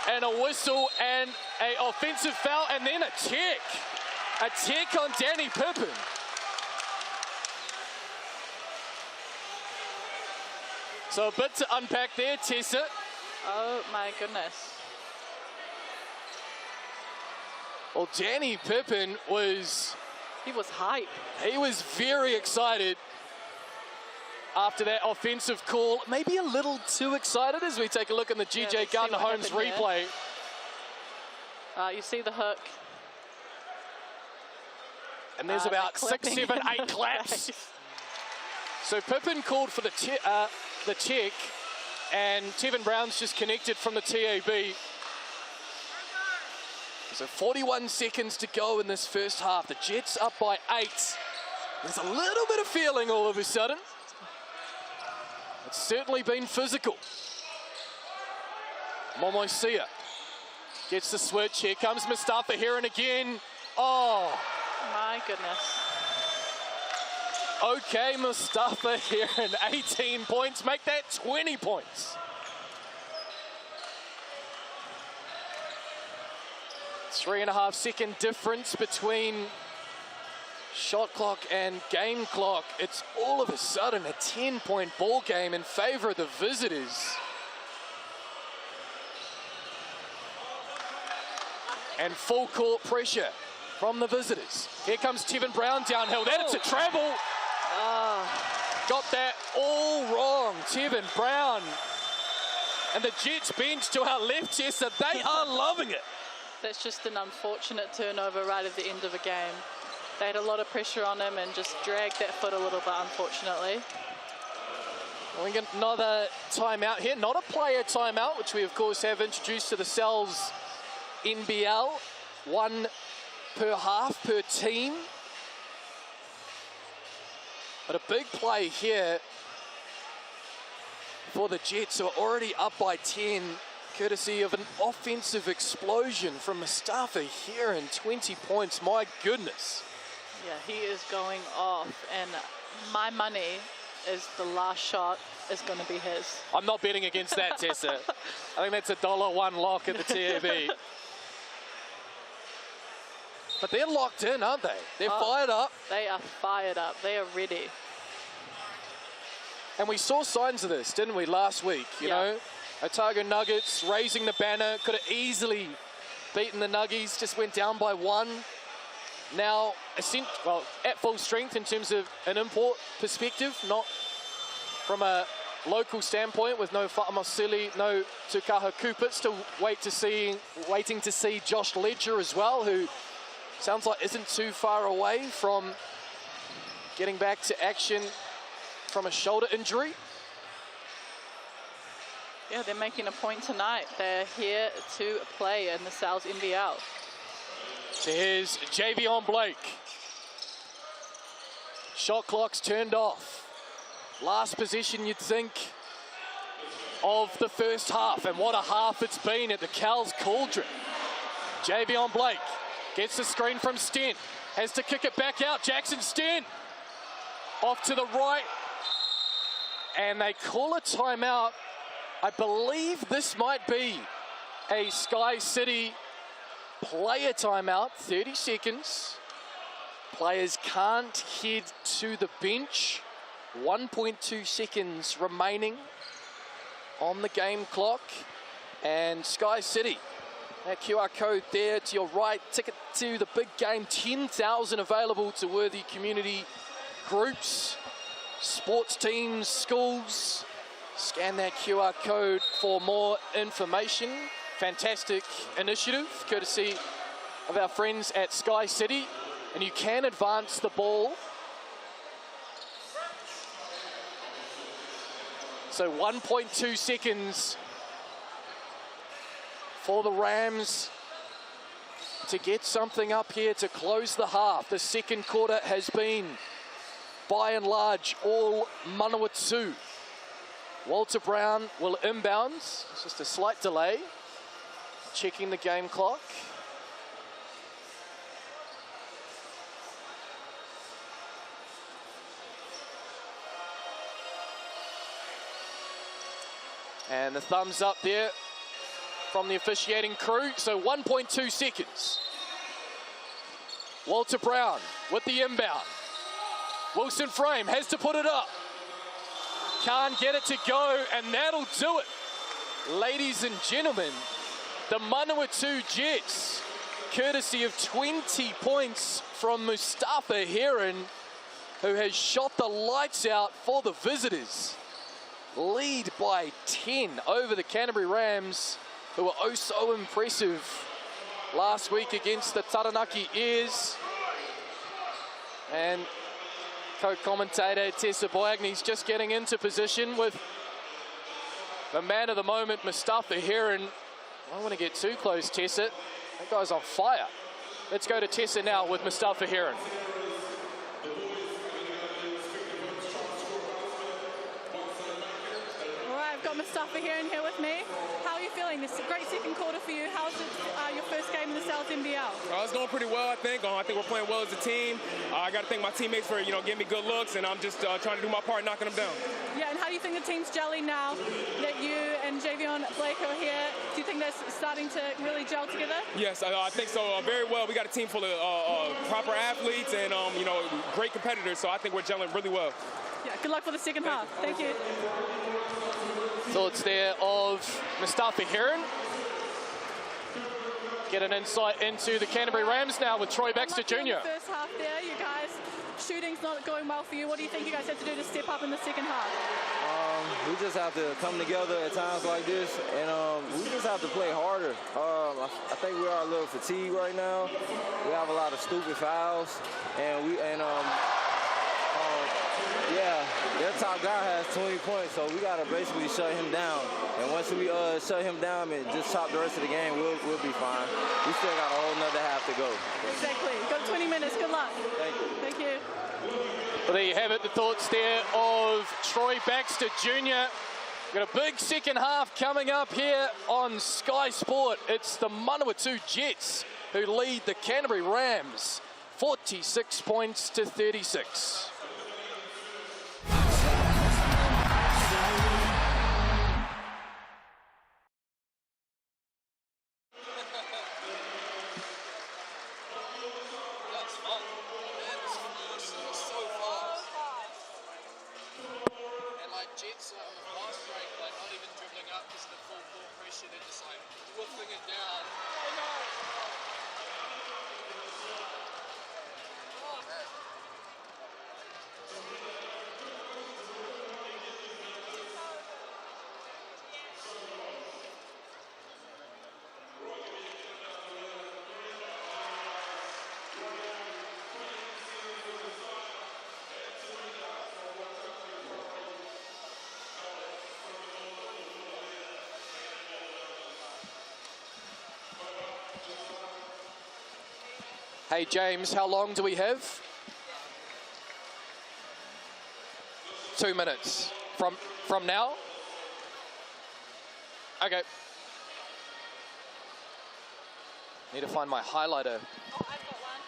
And a whistle and an offensive foul and then a check. A check on Danny Pippen. So a bit to unpack there, Tessa. Oh my goodness. Well, Danny Pippen was... He was hype. He was very excited after that offensive call. Maybe a little too excited as we take a look in the GJ Gardner-Holmes replay. You see the hook. And there's about 6, 7, 8 claps. So Pippen called for the check, and Tevin Brown's just connected from the TAB. So 41 seconds to go in this first half. The Jets up by 8. There's a little bit of feeling all of a sudden. It's certainly been physical. Momosia gets the switch. Here comes Mustafa Heron again. Oh. My goodness. Okay, Mustafa Heron, 18 points. Make that 20 points. 3.5 second difference between shot clock and game clock. It's all of a sudden a 10-point ball game in favor of the visitors. And full court pressure from the visitors. Here comes Tevin Brown downhill. That's a travel. Got that all wrong. Tevin Brown. And the Jets bench to our left, Tessa, they are loving it. That's just an unfortunate turnover right at the end of a game. They had a lot of pressure on him and just dragged that foot a little bit, unfortunately. We get another timeout here, not a player timeout, which we of course have introduced to the Cowles NBL. 1 per half per team. But a big play here for the Jets, who are already up by 10, courtesy of an offensive explosion from Mustafa here in 20 points. My goodness. Yeah, he is going off, and my money is the last shot is going to be his. I'm not betting against that, Tessa. I think that's a $1 lock at the TAB. But they're locked in, aren't they? They're fired up. They are fired up. They are ready. And we saw signs of this, didn't we, last week? You know, Otago Nuggets raising the banner, could have easily beaten the Nuggies, just went down by 1. Now, well, at full strength in terms of an import perspective, not from a local standpoint, with no Fa'amasili, no Tukaha Cooper. Still waiting to see Josh Ledger as well, who sounds like isn't too far away from getting back to action from a shoulder injury. Yeah, they're making a point tonight. They're here to play in the Cowles NBL. So here's Javion Blake. Shot clock's turned off. Last possession, you'd think, of the first half. And what a half it's been at the Cowles Cauldron. Javion Blake gets the screen from Stent. Has to kick it back out. Jackson Stent off to the right. And they call a timeout. I believe this might be a Sky City player timeout. 30 seconds. Players can't head to the bench. 1.2 seconds remaining on the game clock. And Sky City, that QR code there to your right, ticket to the big game, 10,000 available to worthy community groups, sports teams, schools. Scan that QR code for more information. Fantastic initiative, courtesy of our friends at Sky City. And you can advance the ball. So 1.2 seconds for the Rams to get something up here to close the half. The second quarter has been, by and large, all Manawatū. Walter Brown will inbound. It's just a slight delay. Checking the game clock. And the thumbs up there from the officiating crew. So 1.2 seconds. Walter Brown with the inbound. Wilson Frame has to put it up. Can't get it to go, and that'll do it. Ladies and gentlemen, the Manawatū Jets, courtesy of 20 points from Mustafa Heron, who has shot the lights out for the visitors, lead by 10 over the Canterbury Rams, who were oh so impressive last week against the Taranaki Airs. And co-commentator Tessa Boyagni's just getting into position with the man of the moment, Mustafa Heron. I don't want to get too close, Tessa. That guy's on fire. Let's go to Tessa now with Mustafa Heron. All right, I've got Mustafa Heron here with me. How are you feeling? This is a great second quarter for you. How's it, your first game in the Cowles NBL? It's going pretty well, I think. I think we're playing well as a team. I got to thank my teammates for, giving me good looks, and I'm just trying to do my part, knocking them down. Yeah, and how do you think the team's gelling now that you and Javion Blake are here? Do you think they're starting to really gel together? Yes, I think so. Very well. We got a team full of proper athletes and, great competitors, so I think we're gelling really well. Yeah, good luck for the second half. Thank you. Thoughts there of Mustafa Heron. Get an insight into the Canterbury Rams now with Troy Baxter Jr. First half there, you guys, shooting's not going well for you. What do you think you guys have to do to step up in the second half? We just have to come together at times like this, and we just have to play harder. I think we are a little fatigued right now. We have a lot of stupid fouls, and yeah, their top guy has 20 points, so we gotta basically shut him down. And once we shut him down and just chop the rest of the game, we'll be fine. We still got a whole nother half to go. Exactly. Got 20 minutes. Good luck. Thank you. Thank you. Well, there you have it, the thoughts there of Troy Baxter Jr. Got a big second half coming up here on Sky Sport. It's the Manawatū Jets who lead the Canterbury Rams 46 points to 36. Jets on the fast break, like not even dribbling up because of the full court pressure, they're just like whipping it down. Hey James, how long do we have? 2 minutes from now? Okay. Need to find my highlighter. Oh, I've got one.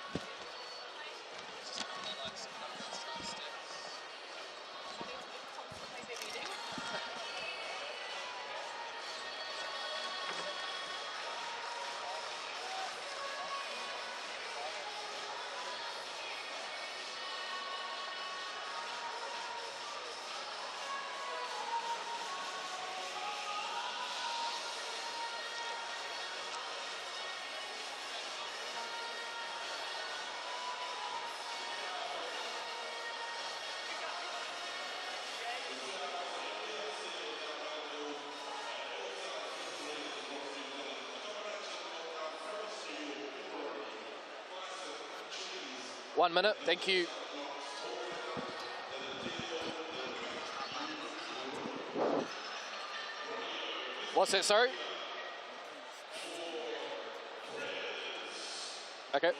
1 minute, thank you. What's that, sorry? Okay.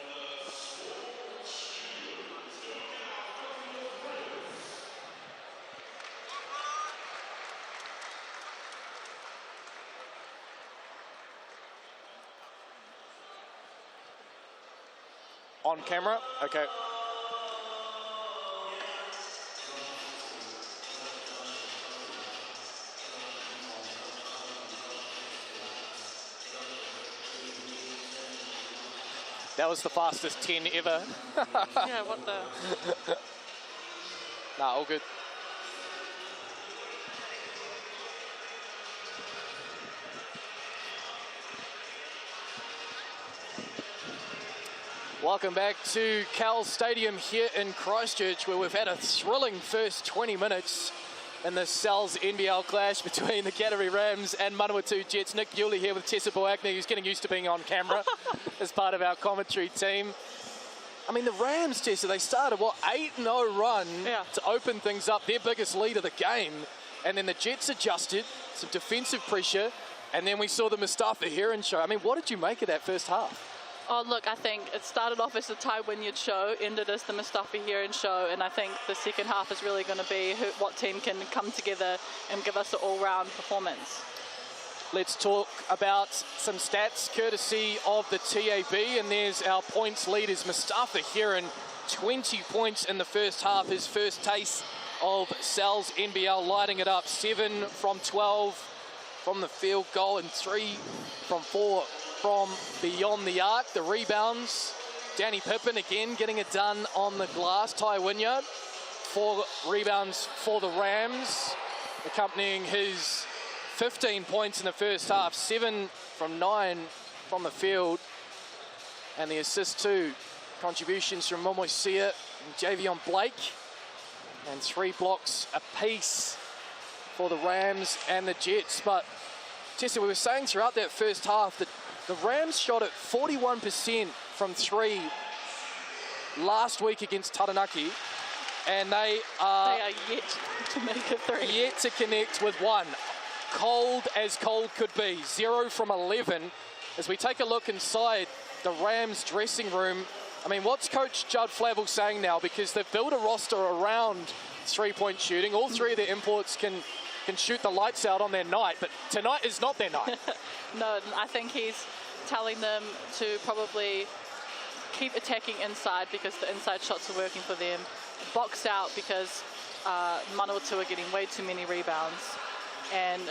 On camera, okay. That was the fastest 10 ever. Yeah, what the? Nah, all good. Welcome back to Cowles Stadium here in Christchurch, where we've had a thrilling first 20 minutes in the Cells NBL clash between the Canterbury Rams and Manawatū Jets. Nick Yulee here with Tessa Boakney, who's getting used to being on camera as part of our commentary team. I mean, the Rams, Tessa, they started, what, 8-0 run to open things up, their biggest lead of the game. And then the Jets adjusted, some defensive pressure, and then we saw the Mustafa Heron show. I mean, what did you make of that first half? Oh, look, I think it started off as the Ty Wynyard show, ended as the Mustafa Heron show, and I think the second half is really going to be what team can come together and give us an all-round performance. Let's talk about some stats courtesy of the TAB, and there's our points leaders. Mustafa Heron, 20 points in the first half, his first taste of Cells NBL, lighting it up. 7 from 12 from the field goal and 3 from 4 from beyond the arc. The rebounds, Danny Pippin again getting it done on the glass. Ty Wynyard, 4 rebounds for the Rams, accompanying his 15 points in the first half. 7 from 9 from the field. And the assist too. Contributions from Momoisia and Javion Blake. And 3 blocks apiece for the Rams and the Jets. But Tessa, we were saying throughout that first half that the Rams shot at 41% from 3 last week against Taranaki. and they They are are yet to make a three. yet to connect with one. Cold as cold could be. 0 from 11. As we take a look inside the Rams dressing room, I mean, what's Coach Judd Flavel saying now? Because they've built a roster around three-point shooting. All three of their imports can shoot the lights out on their night, but tonight is not their night. No, I think he's telling them to probably keep attacking inside because the inside shots are working for them. Box out because Manawatū are getting way too many rebounds. And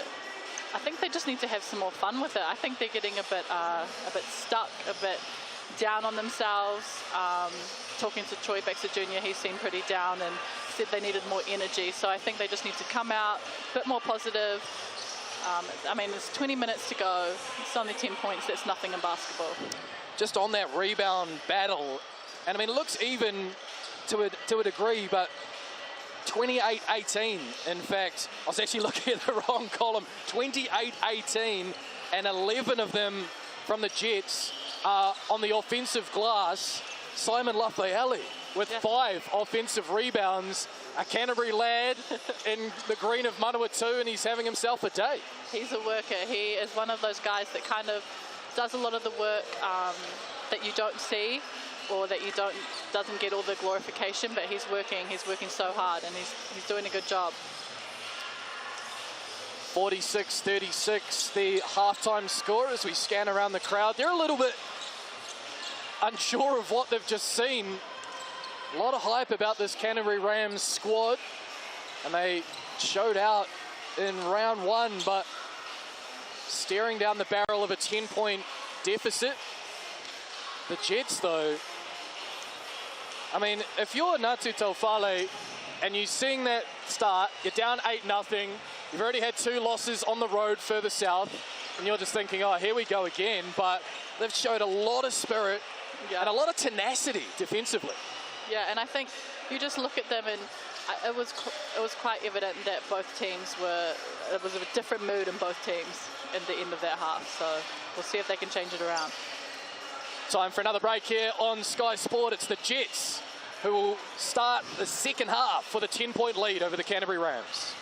I think they just need to have some more fun with it. I think they're getting a bit stuck, a bit down on themselves. Talking to Troy Baxter Jr., he seemed pretty down and said they needed more energy. So I think they just need to come out a bit more positive. I mean, there's 20 minutes to go. It's only 10 points. That's nothing in basketball. Just on that rebound battle, and I mean, it looks even to a degree, but 28-18. In fact, I was actually looking at the wrong column. 28-18, and 11 of them from the Jets are on the offensive glass. Simon Lafayette with 5 offensive rebounds. A Canterbury lad in the green of Manawatū, and he's having himself a day. He's a worker. He is one of those guys that kind of does a lot of the work that you don't see, or that doesn't get all the glorification, but he's working so hard, and he's doing a good job. 46-36, the halftime score as we scan around the crowd. They're a little bit unsure of what they've just seen. A lot of hype about this Canterbury Rams squad, and they showed out in round 1, but staring down the barrel of a 10-point deficit. The Jets, though, I mean, if you're Ngāti Taufale and you're seeing that start, you're down 8-0, you've already had 2 losses on the road further south, and you're just thinking, oh, here we go again. But they've showed a lot of spirit and a lot of tenacity defensively. Yeah, and I think you just look at them, and it was quite evident that both teams it was a different mood in both teams at the end of that half. So we'll see if they can change it around. Time for another break here on Sky Sport. It's the Jets who will start the second half with a 10-point lead over the Canterbury Rams.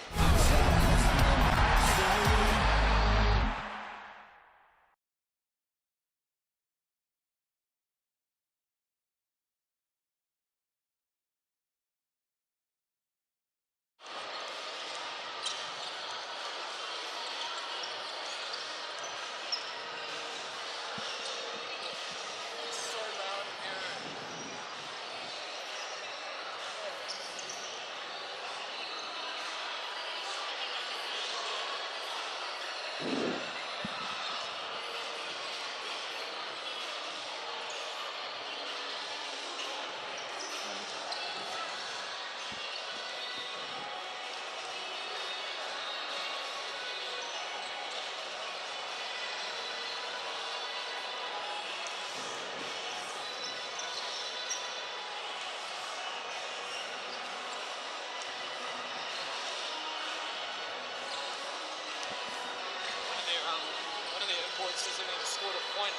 One of their imports hasn't even scored a point.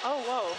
Oh, whoa.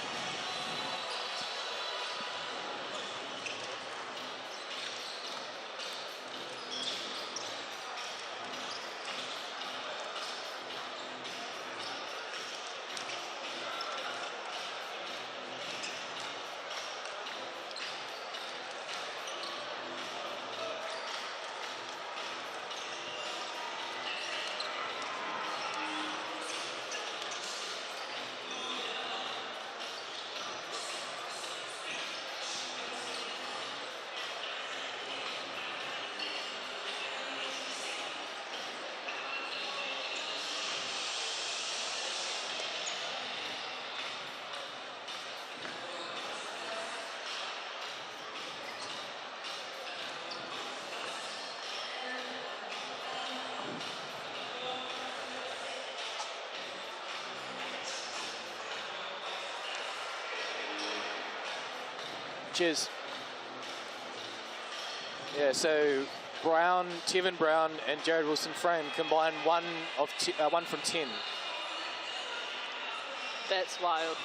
Cheers. Yeah, so Brown, Tevin Brown and Jared Wilson-Frame combined 1 from 10. That's wild.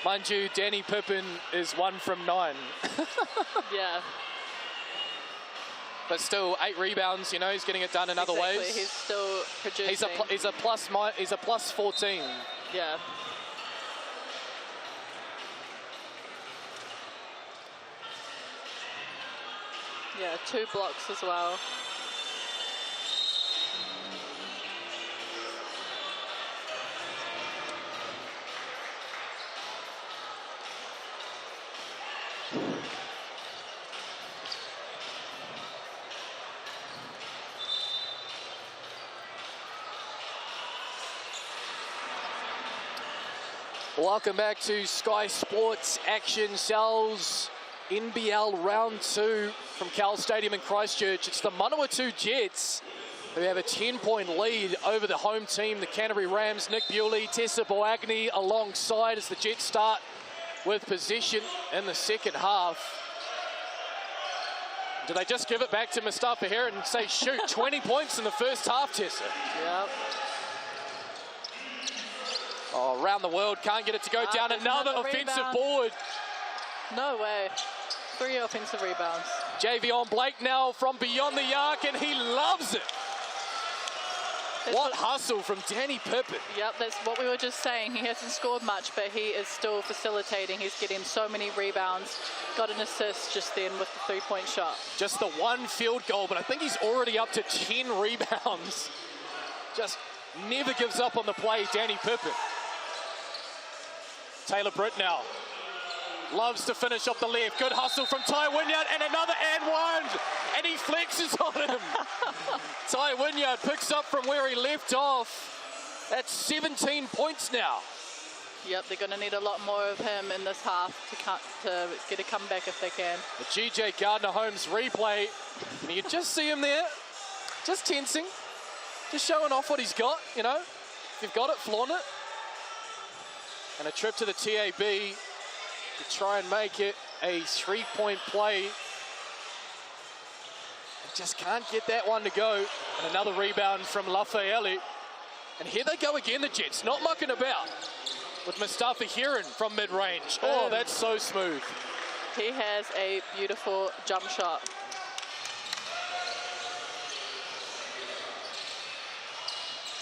Mind you, Danny Pippin is 1 from 9. Yeah. But still, 8 rebounds, you know, he's getting it done in other Exactly. ways. He's still producing. He's a plus 14. Yeah. Yeah, 2 blocks as well. Welcome back to Sky Sports Action. Cowles NBL round 2 from Cowles Stadium in Christchurch. It's the Manawatū Jets who have a 10-point lead over the home team, the Canterbury Rams. Nick Bewley, Tessa Boagni alongside as the Jets start with possession in the second half. Do they just give it back to Mustafa here and say, shoot, 20 points in the first half, Tessa? Yep. Oh, around the world, can't get it to go down. Another offensive rebound. board. No way. 3 offensive rebounds. Javion Blake now from beyond the arc, and he loves it. What hustle from Danny Pippin. Yep, that's what we were just saying. He hasn't scored much, but he is still facilitating. He's getting so many rebounds. Got an assist just then with the 3-point shot. Just the 1 field goal, but I think he's already up to 10 rebounds. Just never gives up on the play, Danny Pippin. Taylor Britt now loves to finish off the left. Good hustle from Ty Wynyard, and another and one, and he flexes on him. Ty Wynyard picks up from where he left off. That's 17 points now. Yep, they're going to need a lot more of him in this half to get a comeback if they can. The GJ Gardner-Holmes replay, and you just see him there, just tensing, just showing off what he's got, you know. If you've got it, flaunt it. And a trip to the TAB to try and make it a 3-point play. Just can't get that one to go. And another rebound from Lafayette. And here they go again, the Jets, not mucking about. With Mustafa Heron from mid-range. Oh, that's so smooth. He has a beautiful jump shot.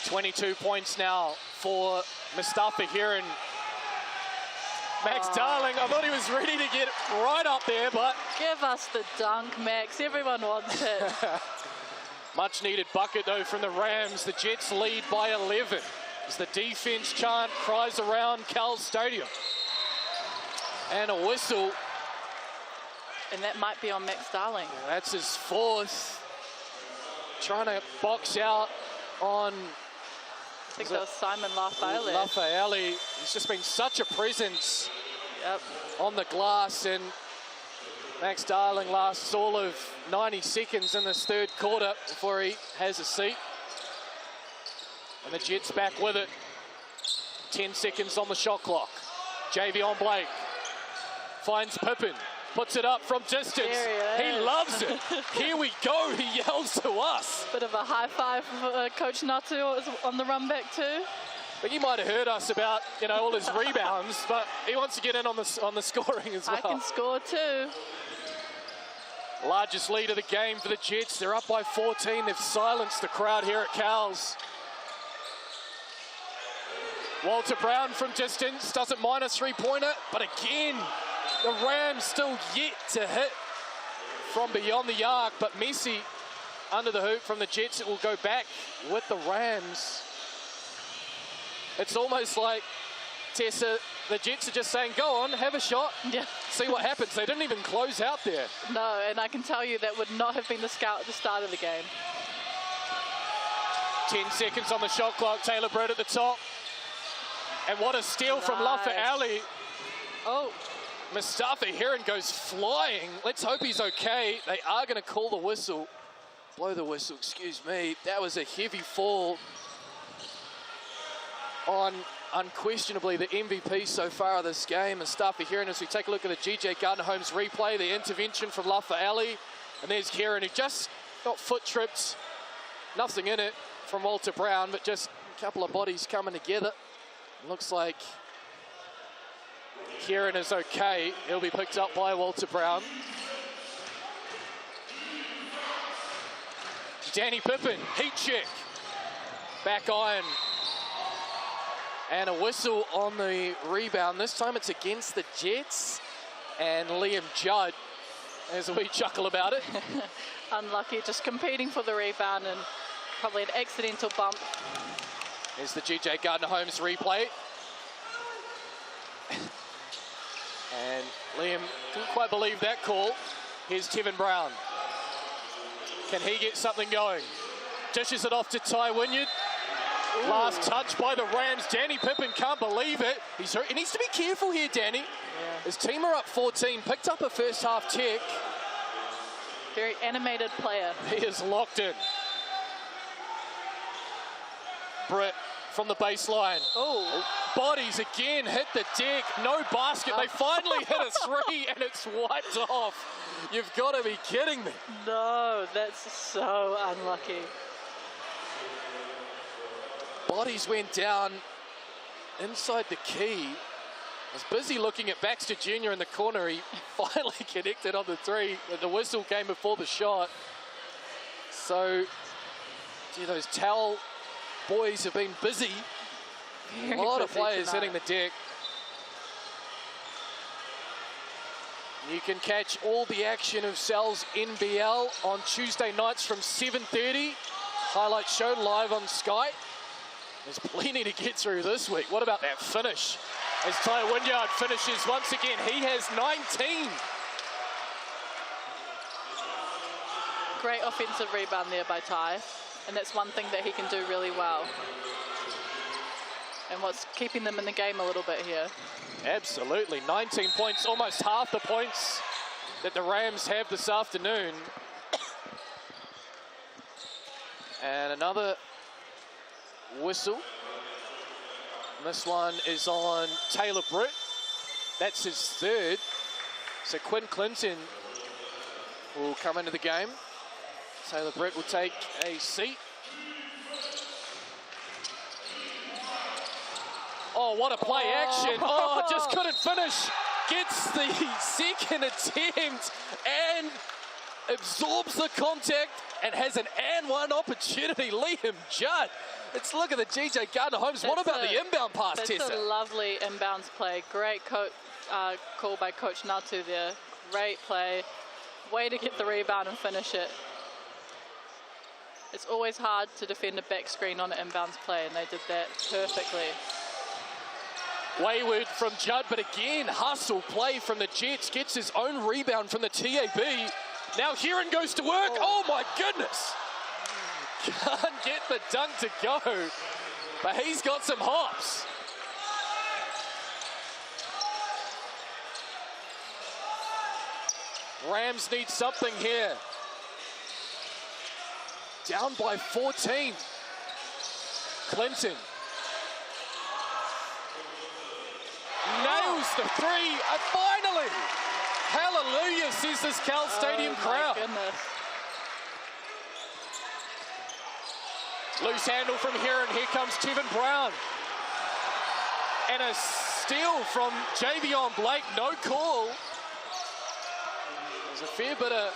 $22 points now for Mustafa Heron. Max Darling, I thought he was ready to get right up there, but... Give us the dunk, Max. Everyone wants it. Much needed bucket, though, from the Rams. The Jets lead by 11 as the defense chant cries around Cowles Stadium. And a whistle. And that might be on Max Darling. Yeah, that's his 4th. Trying to box out on... I think that was Simon Lafayette. Lafayette. He's just been such a presence on the glass, and Max Darling lasts all of 90 seconds in this 3rd quarter before he has a seat. And the Jets back with it. 10 seconds on the shot clock. Javion Blake finds Pippin, puts it up from distance. He loves it. Here we go, he yells to us. Bit of a high five for Coach Natu on the run back too. I think he might have heard us about, you know, all his rebounds, but he wants to get in on the scoring as well. I can score too. Largest lead of the game for the Jets. They're up by 14. They've silenced the crowd here at Cowles. Walter Brown from distance doesn't mind a 3-pointer, but again, the Rams still yet to hit from beyond the arc, but Messi under the hoop from the Jets. It will go back with the Rams. It's almost like, Tessa, the Jets are just saying, go on, have a shot, see what happens. They didn't even close out there. No, and I can tell you that would not have been the scout at the start of the game. 10 seconds on the shot clock. Taylor Britt at the top. And what a steal from Lafayette. Oh. Mustafa Heron goes flying. Let's hope he's okay. They are going to call the whistle. Blow the whistle, excuse me. That was a heavy fall on unquestionably the MVP so far of this game. Mustafa Heron, as we take a look at the GJ Gardner-Holmes replay, the intervention from Lafayette. And there's Heron, who just got foot tripped. Nothing in it from Walter Brown, but just a couple of bodies coming together. Looks like Kieran is okay. He'll be picked up by Walter Brown. Danny Pippin, heat check. Back iron. And a whistle on the rebound. This time it's against the Jets. And Liam Judd, as we chuckle about it. Unlucky, just competing for the rebound and probably an accidental bump. Here's the GJ Gardner-Holmes replay. And Liam didn't quite believe that call. Here's Tevin Brown. Can he get something going? Dishes it off to Ty Wynyard. Ooh. Last touch by the Rams. Danny Pippin can't believe it. He needs to be careful here, Danny. Yeah. His team are up 14, picked up a first half tick. Very animated player. He is locked in. Britt from the baseline. Oh. Bodies again, hit the deck. No basket. They finally hit a three and it's wiped off. You've got to be kidding me. No, that's so unlucky. Bodies went down inside the key. I was busy looking at Baxter Jr. in the corner. He finally connected on the three, but the whistle came before the shot. So, gee, those towel boys have been busy. A lot of players hitting the deck. You can catch all the action of Sal's NBL on Tuesday nights from 7:30. Highlights shown live on Sky. There's plenty to get through this week. What about that finish? As Ty Wynyard finishes once again, he has 19. Great offensive rebound there by Ty, and that's one thing that he can do really well. And what's keeping them in the game a little bit here. Absolutely, 19 points, almost half the points that the Rams have this afternoon. And another whistle. And this one is on Taylor Britt. That's his third. So Quinn Clinton will come into the game. Taylor Britt will take a seat. Oh, what a play action. Oh, just couldn't finish. Gets the second attempt and absorbs the contact and has an and one opportunity. Liam Judd. Let's look at the GJ Gardner-Holmes. What about the inbound pass, Tessa? That's a lovely inbounds play. Great call by Coach Natu there. Great play. Way to get the rebound and finish it. It's always hard to defend a back screen on an inbounds play, and they did that perfectly. Wayward from Judd, but again, hustle play from the Jets. Gets his own rebound from the TAB. Now Heron goes to work. Oh my goodness. Can't get the dunk to go, but he's got some hops. Rams need something here. Down by 14. Clinton. Nails the three, and finally! Hallelujah, says this Cowles Stadium crowd. Goodness. Loose handle from Heron. Here comes Tevin Brown. And a steal from Javion Blake. No call. There's a fair bit of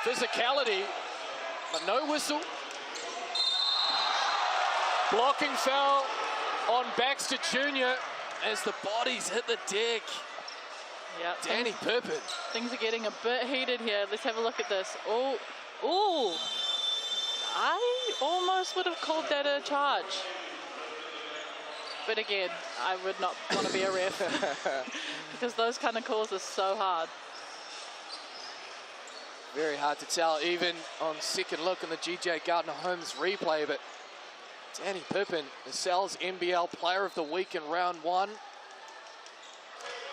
physicality, but no whistle. Blocking foul on Baxter Jr. as the bodies hit the deck. Yeah, Danny Pippin. Things are getting a bit heated here. Let's have a look at this. Oh, ooh. I almost would have called that a charge. But again, I would not want to be a ref because those kind of calls are so hard. Very hard to tell, even on second look in the GJ Gardner-Holmes replay, but Danny Pippin, the Sal's NBL Player of the Week in round one.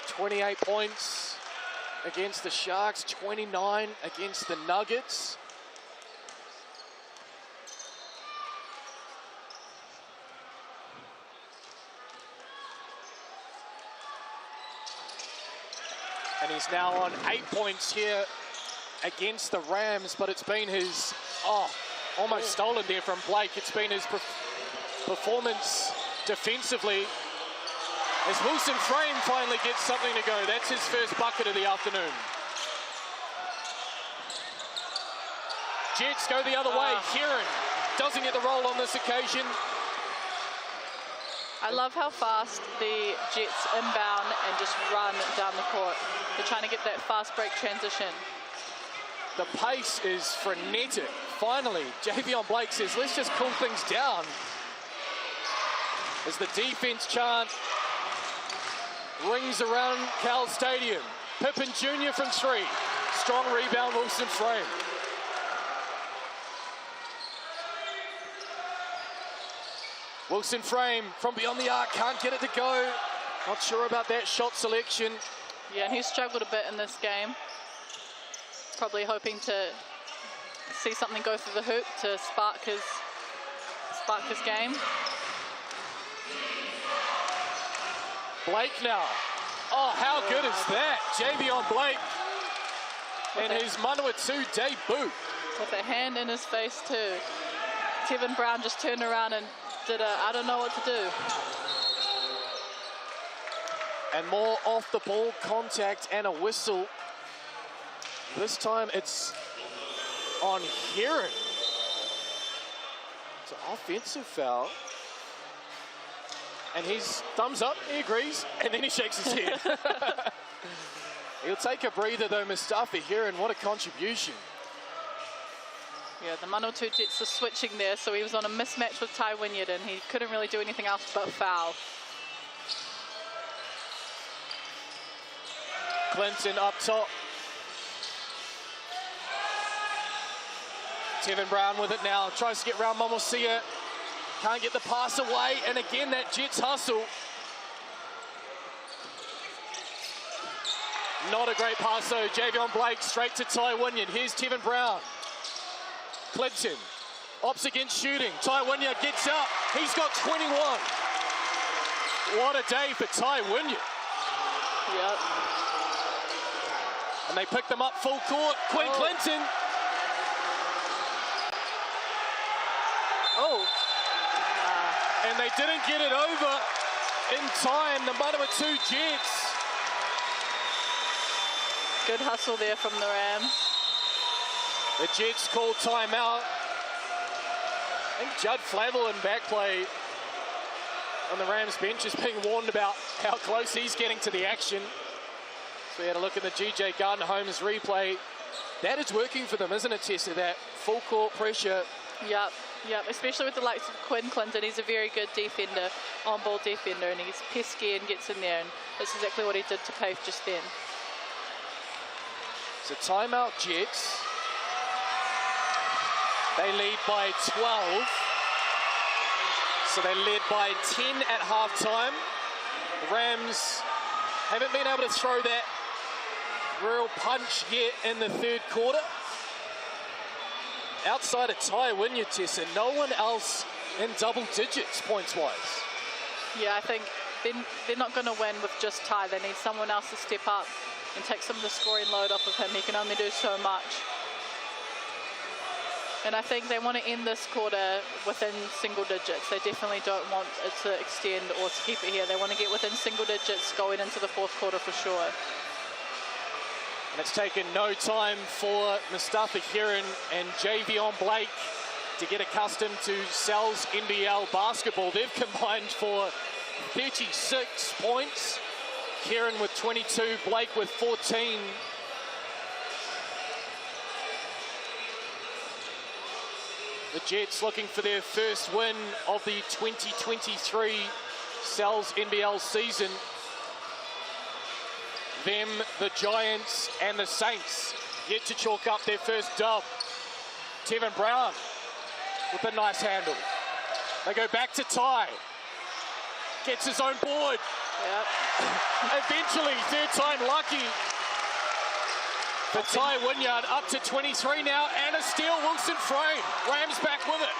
28 points against the Sharks, 29 against the Nuggets. And he's now on 8 points here against the Rams, but it's been his, almost stolen there from Blake. It's been his performance defensively As Wilson Frame finally gets something to go. That's his first bucket of the afternoon. Jets go the other way. Kieran doesn't get the roll on this occasion. I love how fast the Jets inbound and just run down the court. They're trying to get that fast break transition. The pace is frenetic. Finally, Javion Blake says, let's just cool things down. As the defense chant rings around Cowles Stadium. Pippen Jr. from 3. Strong rebound, Wilson Frame. Wilson Frame from beyond the arc, can't get it to go. Not sure about that shot selection. Yeah, and he struggled a bit in this game. Probably hoping to see something go through the hoop to spark his game. Blake now. Oh, how good is that? Javion Blake in his Manawatū debut. With a hand in his face too. Tevin Brown just turned around and did a, I don't know what to do. And more off the ball contact and a whistle. This time it's on Heron. It's an offensive foul. And he's thumbs up, he agrees, and then he shakes his head. He'll take a breather though, Mustafa Heron, what a contribution. Yeah, the Manawatū Jets are switching there, so he was on a mismatch with Ty Wynyard and he couldn't really do anything else but foul. Clinton up top. Tevin Brown with it now, tries to get round Momosia. Can't get the pass away, and again that Jets hustle. Not a great pass though, Javion Blake straight to Ty Wynyard. Here's Tevin Brown. Clinton, opts against shooting. Ty Wynyard gets up, he's got 21. What a day for Ty Wynyard. Yep. And they pick them up full court. Quinn Clinton. Oh. And they didn't get it over in time, the Manawatū Jets. Good hustle there from the Rams. The Jets call timeout. I think Judd Flavel in back play on the Rams bench is being warned about how close he's getting to the action. So we had a look at the GJ Gardner-Holmes replay. That is working for them, isn't it, Tessa? That full court pressure. Yep, especially with the likes of Quinn Clinton. He's a very good defender, on-ball defender, and he's pesky and gets in there, and that's exactly what he did to Pafe just then. So timeout Jets. They lead by 12. So they led by 10 at halftime. The Rams haven't been able to throw that real punch yet in the third quarter. Outside of Ty Wynyard, Tessa, no one else in double digits points-wise. Yeah, I think they're not going to win with just Ty. They need someone else to step up and take some of the scoring load off of him. He can only do so much. And I think they want to end this quarter within single digits. They definitely don't want it to extend or to keep it here. They want to get within single digits going into the fourth quarter for sure. And it's taken no time for Mustafa Heron and Javion Blake to get accustomed to Sal's NBL basketball. They've combined for 36 points. Heron with 22, Blake with 14. The Jets looking for their first win of the 2023 Sal's NBL season. Them, the Giants, and the Saints yet to chalk up their first dub. Tevin Brown with a nice handle. They go back to Ty. Gets his own board. Yep. Eventually, third time lucky. For Ty Wynyard up to 23 now, and a steal, Wilson Frame. Rams back with it.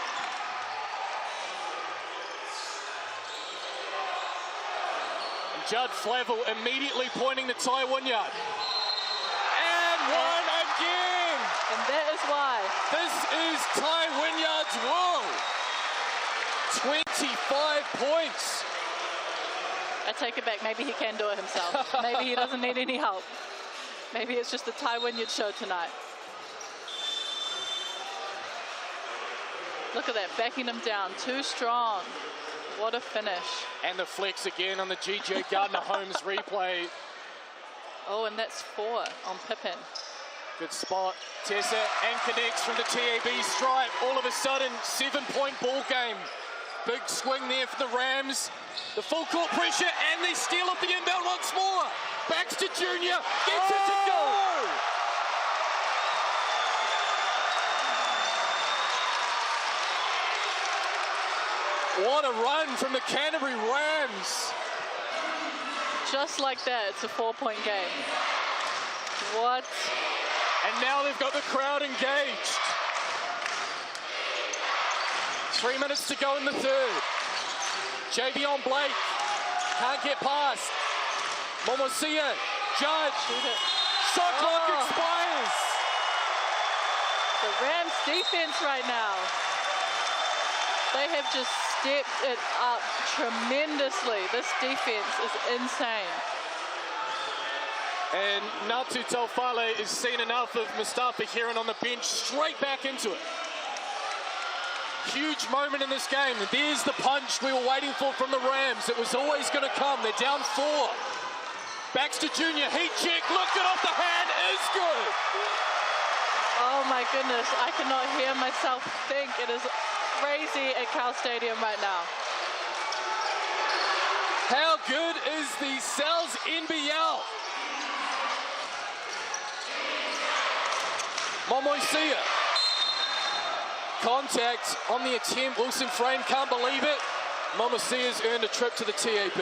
And Judd Flavel immediately pointing to Ty Wynyard. And one again. And that is why. This is Ty Wynyard's world. 25 points I take it back. Maybe he can do it himself. Maybe he doesn't need any help. Maybe it's just a Ty Wynyard show tonight. Look at that, backing him down. Too strong. What a finish. And the flex again on the GJ Gardner-Holmes replay. Oh, and that's 4 on Pippin. Good spot. Tessa and connects from the TAB stripe. All of a sudden, 7-point ball game. Big swing there for the Rams. The full court pressure and they steal up the inbound once more. Baxter Jr. gets it to go. What a run from the Canterbury Rams. Just like that, it's a 4-point game. What? And now they've got the crowd engaged. 3 minutes to go in the third. Javion Blake can't get past. Momosia, Judge. Shot clock expires. The Rams defense right now. They have just stepped it up tremendously. This defense is insane. And Natu Taufale has seen enough of Mustafa Heron on the bench, straight back into it. Huge moment in this game. And there's the punch we were waiting for from the Rams. It was always going to come. They're down 4. Baxter Jr. heat check, looked it off the hand, is good. Oh my goodness, I cannot hear myself think. It is crazy at Cowles Stadium right now. How good is the Cowles NBL? Momoisia. Contact on the attempt. Wilson Frame can't believe it. Momosia's earned a trip to the TAB.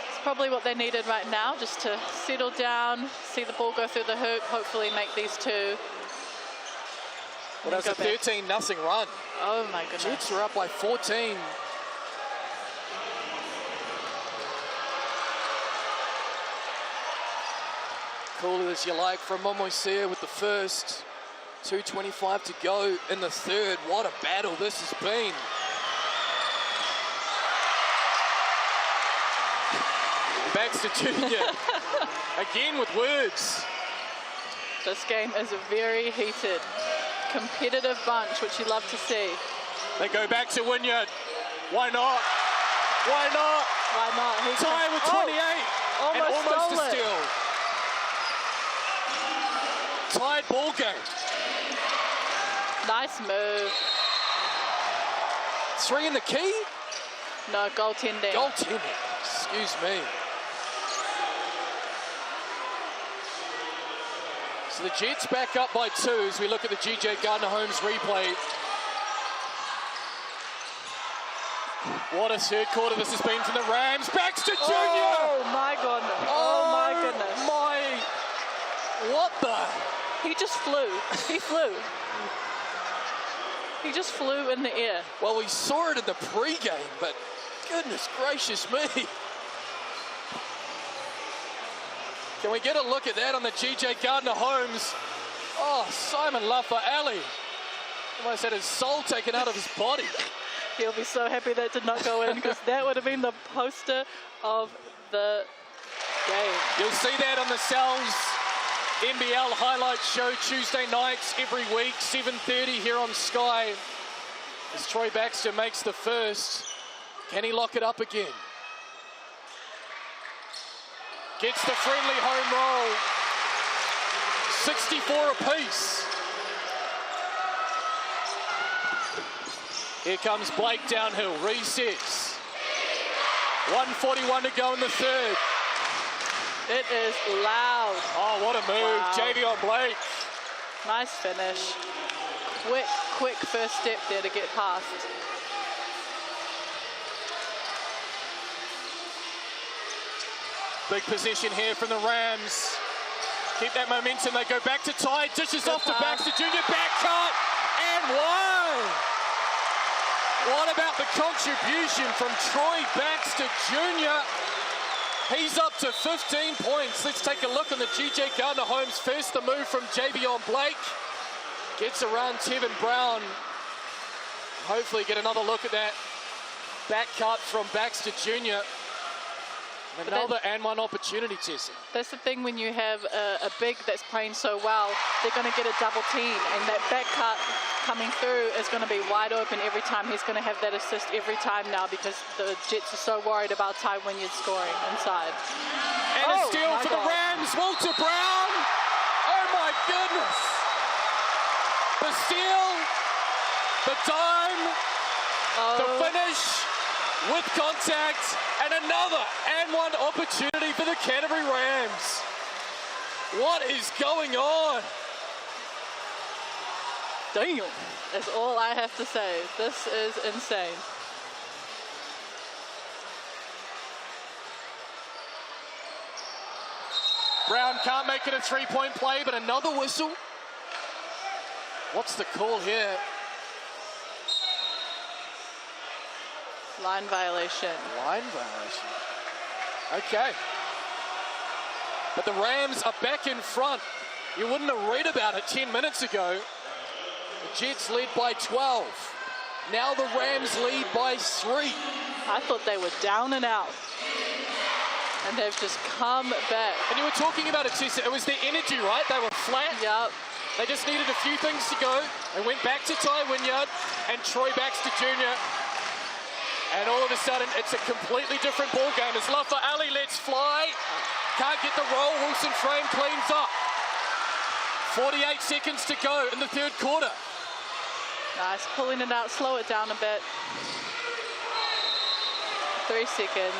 It's probably what they needed right now, just to settle down, see the ball go through the hoop, hopefully make these 2. Well, that's a 13-0 run. Oh my goodness. Jets are up by 14. Cool as you like from Momoisia with the first. 2:25 to go in the third. What a battle this has been. Baxter Jr. again with words. This game is a very heated, competitive bunch, which you love to see. They go back to Wynyard. Why not? Why not? Why not? Tie with 28. And almost a steal. Tied ball game. Nice move. 3 in the key? No, goaltending. Goaltending. Excuse me. So the Jets back up by 2 as we look at the GJ Gardner-Holmes replay. What a third quarter this has been from the Rams. Baxter Jr. Oh my goodness. Oh my goodness. What the? He just flew. He flew. He just flew in the air. Well, we saw it in the pre-game, but goodness gracious me. Can we get a look at that on the GJ Gardner-Holmes? Oh, Simon Lafayette almost had his soul taken out of his body. He'll be so happy that did not go in, because that would have been the poster of the game. You'll see that on the Cowles NBL highlights show Tuesday nights every week, 7:30 here on Sky. As Troy Baxter makes the first. Can he lock it up again? Gets the friendly home roll. 64 apiece. Here comes Blake downhill, resets. 1:41 to go in the third. It is loud. Oh, what a move. Wow. Javion Blake. Nice finish. Quick first step there to get past. Big possession here from the Rams. Keep that momentum. They go back to Ty. Dishes off to Baxter Jr. Back cut. And one. What about the contribution from Troy Baxter Jr.? He's up to 15 points. Let's take a look on the GJ Gardner-Holmes. First, the move from Javion Blake. Gets around Tevin Brown. Hopefully get another look at that. back cut from Baxter Jr. Another and one opportunity, Tessie. That's the thing when you have a big that's playing so well, they're going to get a double team, and that back cut coming through is going to be wide open every time. He's going to have that assist every time now because the Jets are so worried about Ty Wynyard scoring inside. And a steal for the Rams, Walter Brown. Oh my goodness. The steal, the dime, the finish with contact, and another and one opportunity for the Canterbury Rams. What is going on? Damn. That's all I have to say. This is insane. Brown can't make it a three-point play, but another whistle. What's the call here? Line violation. Line violation. Okay. But the Rams are back in front. You wouldn't have read about it 10 minutes ago. The Jets lead by 12. Now the Rams lead by 3. I thought they were down and out. And they've just come back. And you were talking about it, Tessa. It was their energy, right? They were flat. Yep. They just needed a few things to go. They went back to Ty Wynyard and Troy Baxter Jr. And all of a sudden, it's a completely different ball game. As Lafa Ali lets fly, can't get the roll. Wilson Frame cleans up. 48 seconds to go in the third quarter. Nice, pulling it out, slow it down a bit. 3 seconds.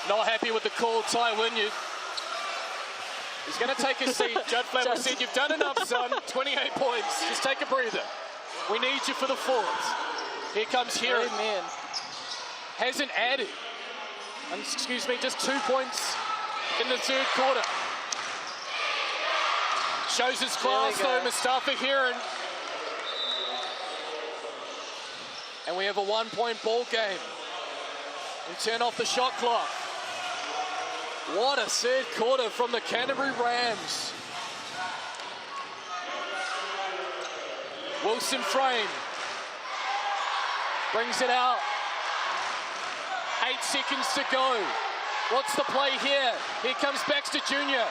Not happy with the call, Ty Wynyard. He's going to take a seat. Judd Flamwell said, you've done enough, son. 28 points. Just take a breather. We need you for the fourth. Here comes Heron. Amen. Hasn't added, excuse me, just 2 points in the third quarter. Shows his class, though, Mustafa Heron. And we have a 1-point ball game. And turn off the shot clock. What a third quarter from the Canterbury Rams. Wilson Frame brings it out. 8 seconds to go. What's the play here? Here comes Baxter Jr.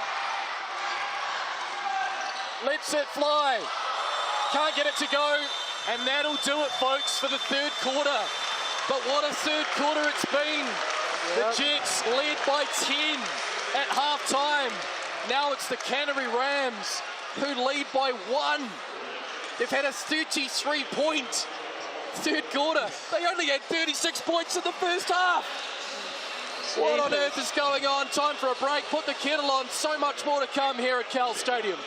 Lets it fly. Can't get it to go. And that'll do it, folks, for the third quarter. But what a third quarter it's been. The Jets led by 10 at halftime. Now it's the Canterbury Rams who lead by 1. They've had a 33-point third quarter. They only had 36 points in the first half. What on earth is going on? Time for a break. Put the kettle on. So much more to come here at Cowles Stadium.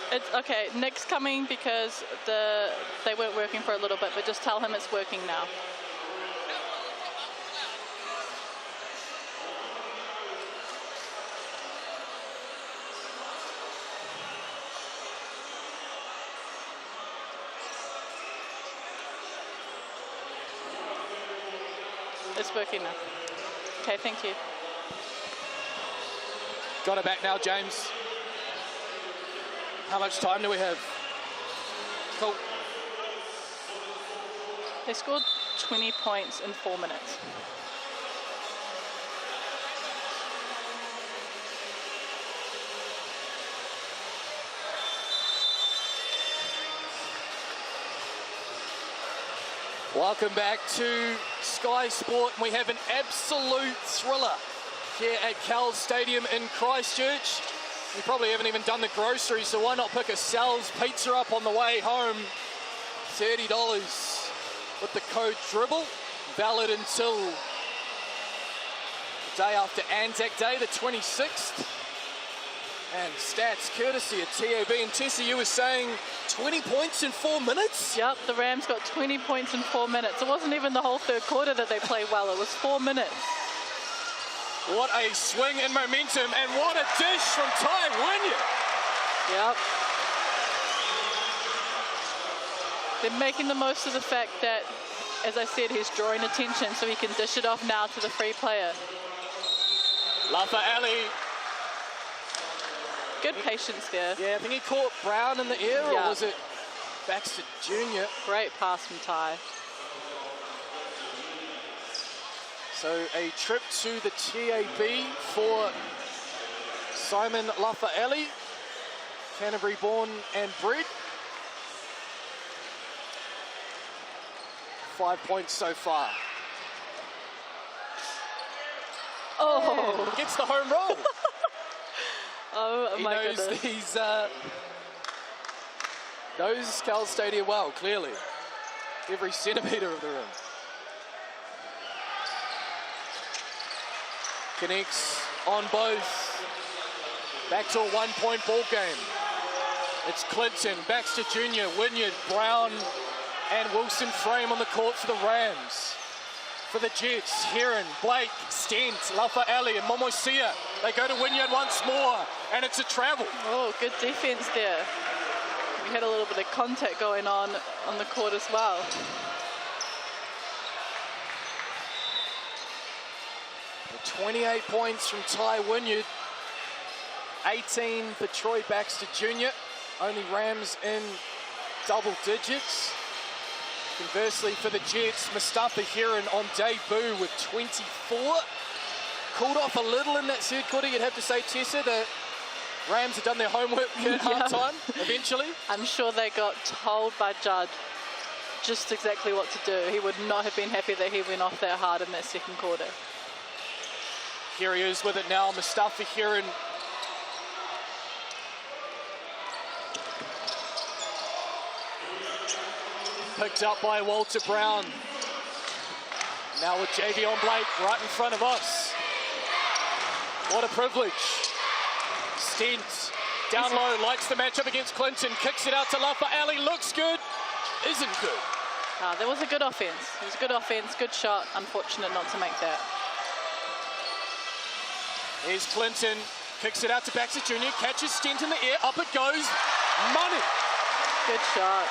It's okay. Nick's coming because they weren't working for a little bit, but just tell him it's working now. It's working now. Okay, thank you. Got it back now, James. How much time do we have? Cool. They scored 20 points in 4 minutes. Welcome back to Sky Sport. We have an absolute thriller here at Cowles Stadium in Christchurch. You probably haven't even done the groceries, so why not pick a Sal's pizza up on the way home? $30 with the code DRIBBLE, valid until the day after Anzac Day, the 26th. And stats courtesy of TAB. And Tessa, you were saying 20 points in 4 minutes? Yep, the Rams got 20 points in 4 minutes. It wasn't even the whole third quarter that they played well. It was 4 minutes. What a swing in momentum, and what a dish from Ty Wynyard. Yep. They're making the most of the fact that, as I said, he's drawing attention so he can dish it off now to the free player. Lafa'ali. Good patience there. Yeah, I think he caught Brown in the air, or Yeah. was it Baxter Jr.? Great pass from Ty. So a trip to the TAB for Simon Lafa'ali, Canterbury born and bred. 5 points so far. Oh, Gets the home roll. oh He my knows goodness. these knows Cowles Stadium well, clearly. Every centimetre of the rim. Connects on both. Back to a 1 point ball game. It's Clinton, Baxter Jr., Wynyard, Brown, and Wilson Frame on the court for the Rams. For the Jets, Heron, Blake, Stent, Lafa'ali, and Momosia. They go to Wynyard once more, and it's a travel. Oh, good defense there. We had a little bit of contact going on the court as well. The 28 points from Ty Wynyard. 18 for Troy Baxter Jr. Only Rams in double digits. Conversely, for the Jets, Mustafa Heron on debut with 24. Cooled off a little in that third quarter, you'd have to say, Tessa. The Rams have done their homework at halftime, eventually. I'm sure they got told by Judd just exactly what to do. He would not have been happy that he went off that hard in that second quarter. Here he is with it now, Mustafa Heron. Picked up by Walter Brown. Now with Javion Blake right in front of us. What a privilege. Stent down low, likes the matchup against Clinton, kicks it out to Lafa'ali, looks good, isn't good. That was a good offense. It was a good offense, good shot. Unfortunate not to make that. Here's Clinton, kicks it out to Baxter Jr., catches Stent in the air, up it goes, money. Good shot.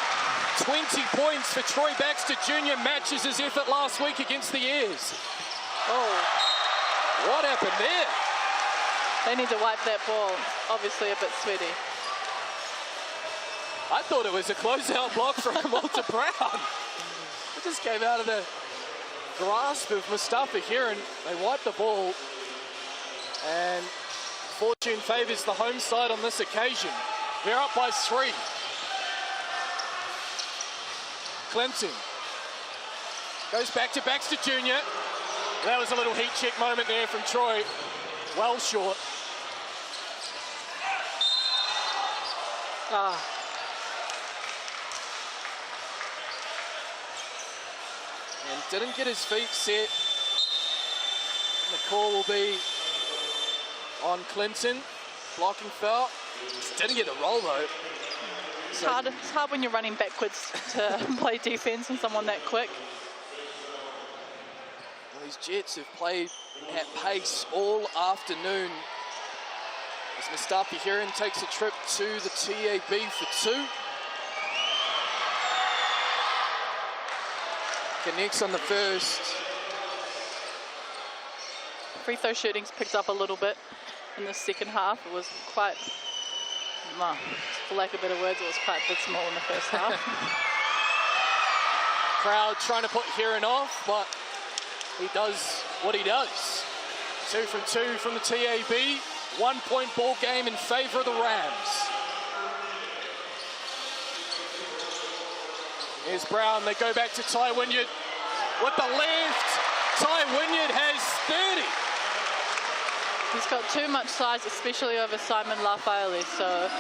20 points for Troy Baxter Jr., matches his effort last week against the Airs. Oh, What happened there? they need to wipe that ball. Obviously a bit sweaty. I thought it was a closeout block from Walter Brown. It just came out of the grasp of Mustafa Heron. They wiped the ball, and fortune favours the home side on this occasion. They're up by 3. Clinton goes back to Baxter Jr. That was a little heat check moment there from Troy. Well short. And didn't get his feet set. And the call will be on Clinton. Blocking foul. Just didn't get the roll though. It's hard when you're running backwards to play defense on someone that quick. These Jets have played at pace all afternoon. As Mustafa Heron takes a trip to the TAB for 2. Connects on the first. Free throw shooting's picked up a little bit in the second half. It was quite, for lack of better words, it was quite dismal in the first half. Crowd trying to put Heron off, but he does what he does. 2 from 2 from the TAB. 1 point ball game in favour of the Rams. Here's Brown. They go back to Ty Wynyard with the left. Ty Wynyard has 30. He's got too much size, especially over Simon Lafaele, so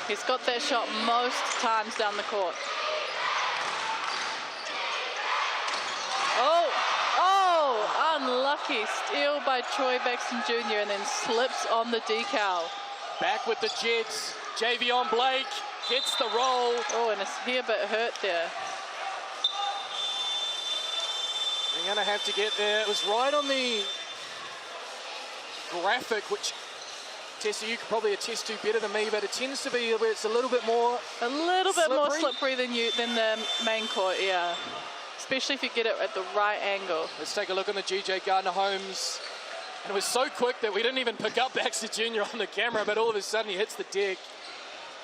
he's got that shot most times down the court. Oh, unlucky steal by Troy Baxton Jr. and then slips on the decal. Back with the Jets. Javion Blake gets the roll. Oh, and his hair bit hurt there. They're going to have to get there. It was right on the graphic, which Tessa, you could probably attest to better than me, but it tends to be where it's a little bit more slippery than the main court, yeah. Especially if you get it at the right angle. Let's take a look on the GJ Gardner-Holmes. And it was so quick that we didn't even pick up Baxter Jr. on the camera, but all of a sudden he hits the deck.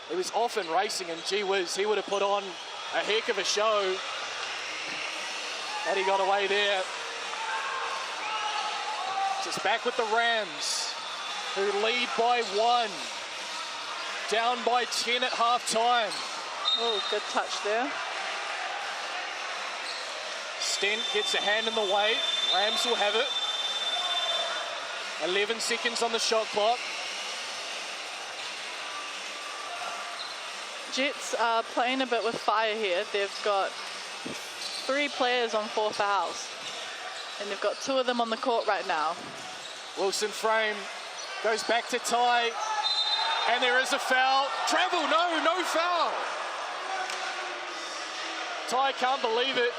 He was off and racing, and gee whiz, he would have put on a heck of a show. But he got away there. Just back with the Rams, who lead by 1. Down by 10 at half-time. Oh, good touch there. Stent gets a hand in the way. Rams will have it. 11 seconds on the shot clock. Jets are playing a bit with fire here. They've got 3 players on 4 fouls. And they've got 2 of them on the court right now. Wilson frame goes back to Ty. And there is a foul. Travel, no foul. Ty can't believe it.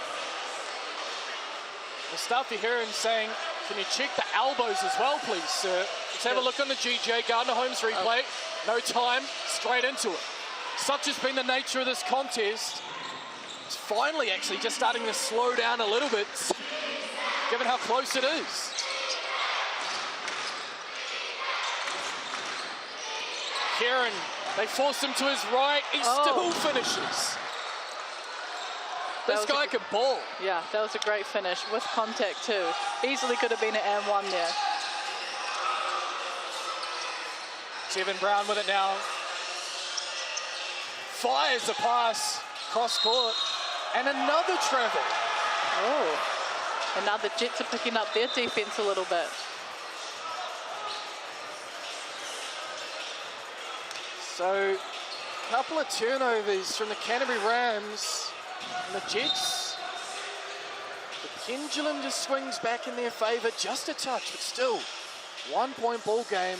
The stuff you hear him saying, can you check the elbows as well, please, sir? Let's have a look on the GJ Gardner-Holmes replay. No time, straight into it. Such has been the nature of this contest. It's finally actually just starting to slow down a little bit, given how close it is. Kieran, they force him to his right. He still finishes. This guy can ball. Yeah, that was a great finish with contact too. Easily could have been an and 1 there. Tevin Brown with it now. Fires a pass cross court. And another travel. Oh. And now the Jets are picking up their defense a little bit. So, a couple of turnovers from the Canterbury Rams. And the Jets, the pendulum just swings back in their favour just a touch, but still, 1-point ball game.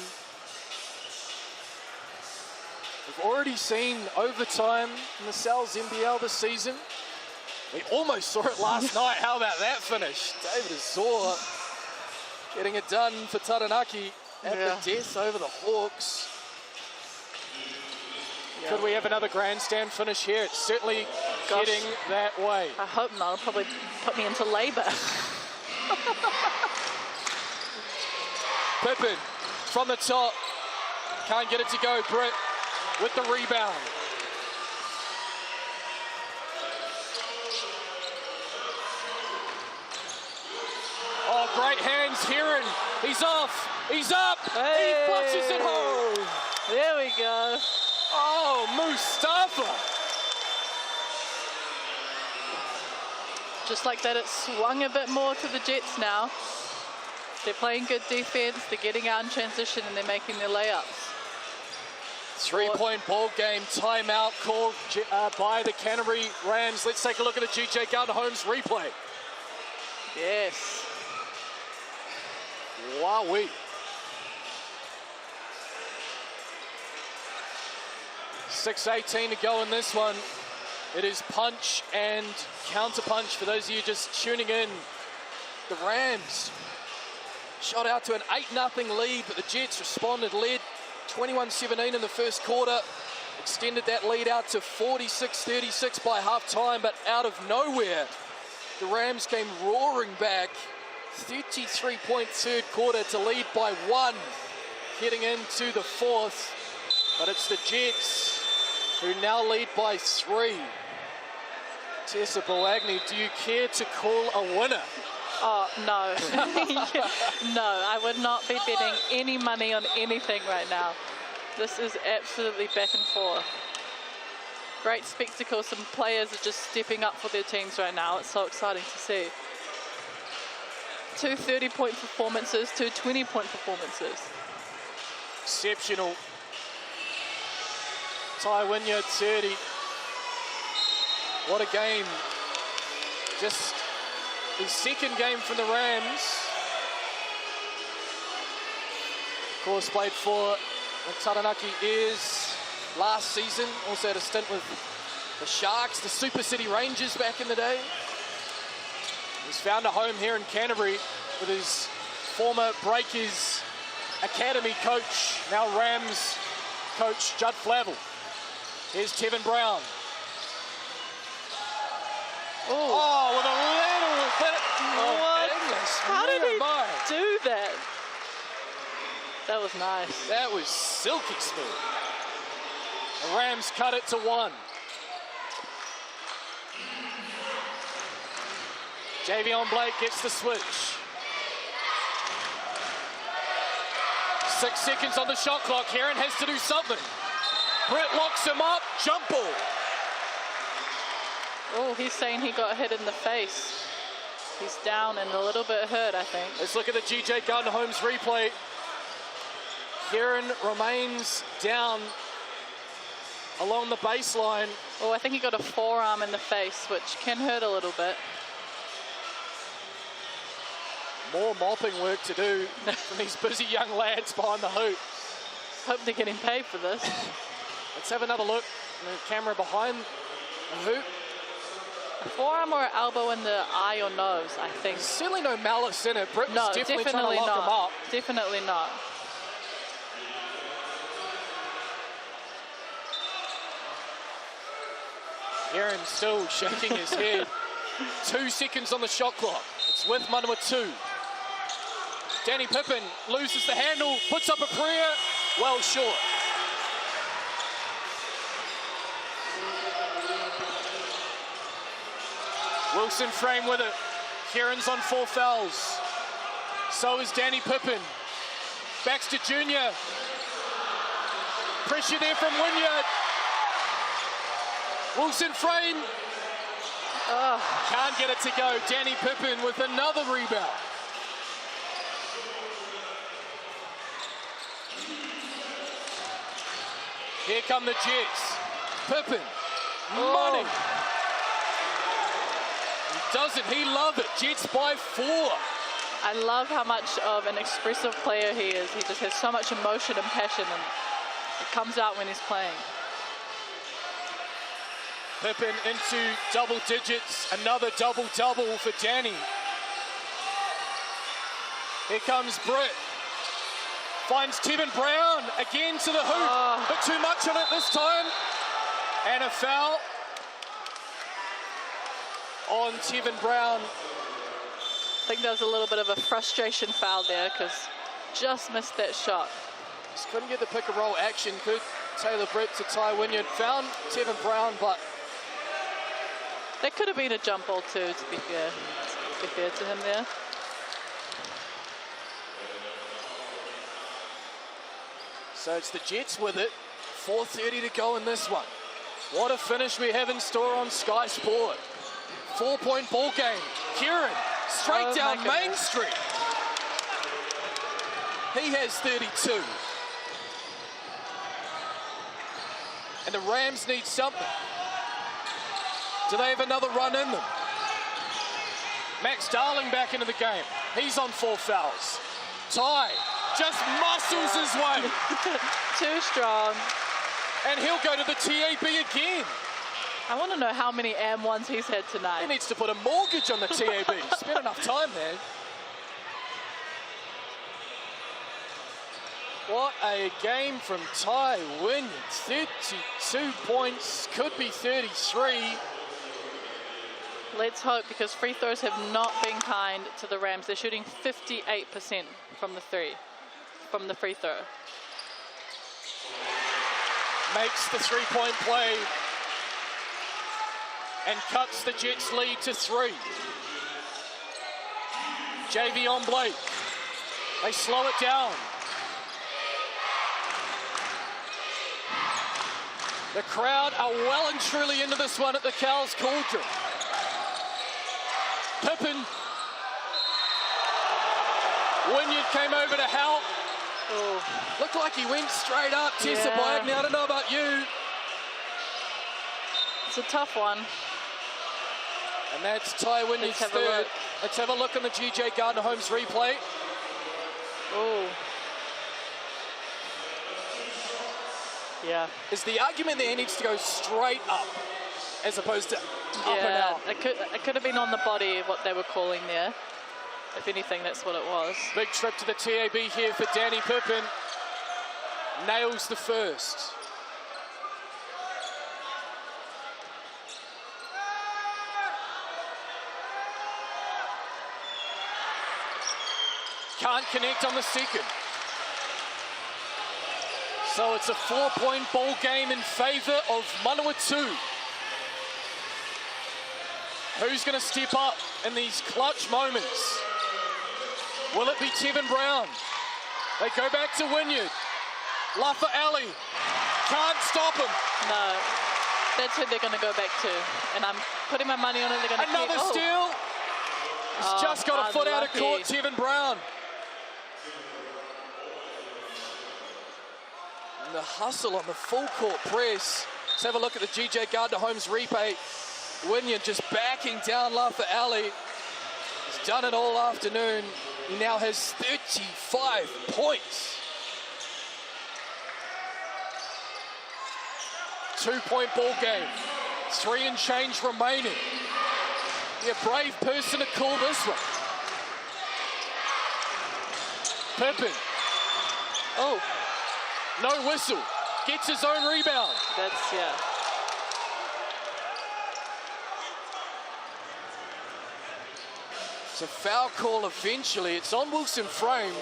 We've already seen overtime in the Sal's NBL this season. We almost saw it last night. How about that finish? David Azor getting it done for Taranaki at the death over the Hawks. Could we have another grandstand finish here? It's certainly getting that way. I hope not. It'll probably put me into labour. Pippen from the top. Can't get it to go. Britt with the rebound. Oh, great hands, Heron. He's off. He's up. He flushes it home. There we go. Oh, Mustafa. Just like that, it swung a bit more to the Jets now. They're playing good defense, they're getting out in transition, and they're making their layups. 3-point ball game, timeout called by the Canterbury Rams. Let's take a look at the GJ Gardner-Holmes replay. Yes. Wowee. 6:18 to go in this one. It is punch and counter punch for those of you just tuning in. The Rams shot out to an 8-0 lead, but the Jets responded, led 21-17 in the first quarter, extended that lead out to 46-36 by halftime, but out of nowhere, the Rams came roaring back. 33-point third quarter to lead by 1, heading into the fourth, but it's the Jets who now lead by 3. Tessa Boagni, do you care to call a winner? Oh, no. No, I would not be betting any money on anything right now. This is absolutely back and forth. Great spectacle. Some players are just stepping up for their teams right now. It's so exciting to see. 2 30-point performances, 2 20-point performances. Exceptional. Ty Wynyard 30. What a game. Just his second game from the Rams. Of course, played for the Taranaki Airs last season. Also had a stint with the Sharks, the Super City Rangers back in the day. He's found a home here in Canterbury with his former Breakers Academy coach, now Rams coach Judd Flavel. Here's Tevin Brown. Oh, with a little bit of English. How did he do that? That was nice. That was silky smooth. The Rams cut it to 1. Javion Blake gets the switch. 6 seconds on the shot clock. Heron has to do something. Brett locks him up. Jump ball. Oh, he's saying he got hit in the face. He's down and a little bit hurt, I think. Let's look at the GJ Gardner Holmes replay. Heron remains down along the baseline. Oh, I think he got a forearm in the face, which can hurt a little bit. More mopping work to do from these busy young lads behind the hoop. Hope they're getting paid for this. Let's have another look. The camera behind the hoop. A forearm or an elbow in the eye or nose, I think. Certainly no malice in it. Britt No, was definitely trying definitely to lock not. him up. Definitely not. Aaron still shaking his head. 2 seconds on the shot clock. It's with Manawatū. Danny Pippin loses the handle, puts up a prayer, well short. Wilson Frame with it. Kieran's on 4 fouls. So is Danny Pippin. Baxter Jr. Pressure there from Wynyard. Wilson Frame. Can't get it to go. Danny Pippin with another rebound. Here come the Jets. Pippin. Money. Doesn't he love it? Jets by 4. I love how much of an expressive player he is. He just has so much emotion and passion, and it comes out when he's playing. Pippin into double digits. Another double-double for Danny. Here comes Britt. Finds Tevin Brown again to the hoop. But too much on it this time. And a foul on Tevin Brown. I think there was a little bit of a frustration foul there because just missed that shot. Just couldn't get the pick and roll action. Could Taylor Britt to Ty Wynyard. Found Tevin Brown, but that could have been a jump ball too, to be fair to him there. so it's the Jets with it. 4:30 to go in this one. What a finish we have in store on Sky Sport. 4-point ball game. Kieran straight down Main Street. He has 32. And the Rams need something. Do they have another run in them? Max Darling back into the game. He's on 4 fouls. Ty just muscles his way. Too strong. And he'll go to the TAB again. I want to know how many AM1s he's had He tonight. needs to put a mortgage on the TAB. Spent enough time there. What a game from Ty Wynyard. 32 points, could be 33. Let's hope, because free throws have not been kind to the Rams. They're shooting 58% from the free throw. Makes the three-point play and cuts the Jets' lead to 3. Javion Blake. They slow it down. The crowd are well and truly into this one at the Cowles Cauldron. Pippin. Wynyard came over to help. Oh, Looked like he went straight up. Tessa Yeah. Blagney, I don't know about you. it's a tough one. And that's Ty Wynyard's Let's have a third. look. Let's have a look on the GJ Gardner Holmes replay. Oh. Yeah. Is the argument there he needs to go straight up as opposed to up and Yeah, out? it could have been on the body, what they were calling there. If anything, that's what it was. Big trip to the TAB here for Danny Pippin. Nails the first. Can't connect on the second. So it's a 4-point ball game in favour of Manawatū. Who's going to step up in these clutch moments? Will it be Tevin Brown? They go back to Wynyard. Laffa Ali. Can't stop him. No, that's who they're going to go back to. And I'm putting my money on it. They're going to Another steal. He's just got a foot out of unlucky. court, Tevin Brown. And the hustle on the full court press. Let's have a look at the GJ Gardner Holmes replay. Wynyard just backing down Laffa Ali. He's done it all afternoon. He now has 35 points. 2-point ball game. 3 and change remaining. Be a brave person to call this one. Pippin. Oh, No whistle. Gets his own rebound. that's, yeah. It's a foul call eventually. It's on Wilson Frame.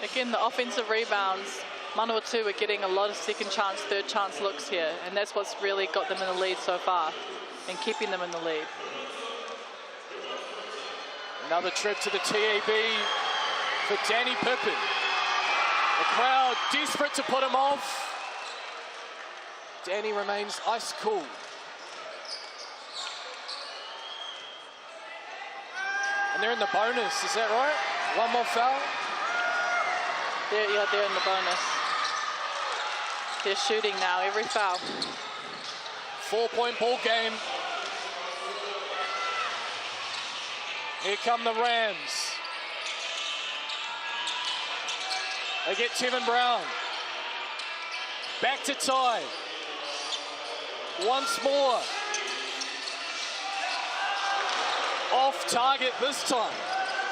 Again, the offensive rebounds, Manawatū are getting a lot of second chance, third chance looks here. And that's what's really got them in the lead so far and keeping them in the lead. Another trip to the TAB for Danny Pippin. The crowd desperate to put him off. Danny remains ice cool. And they're in the bonus, is that right? One more foul? They're in the bonus. They're shooting now, every foul. 4-point ball game. Here come the Rams. They get Tevin Brown. Back to Ty. Once more. Off target this time.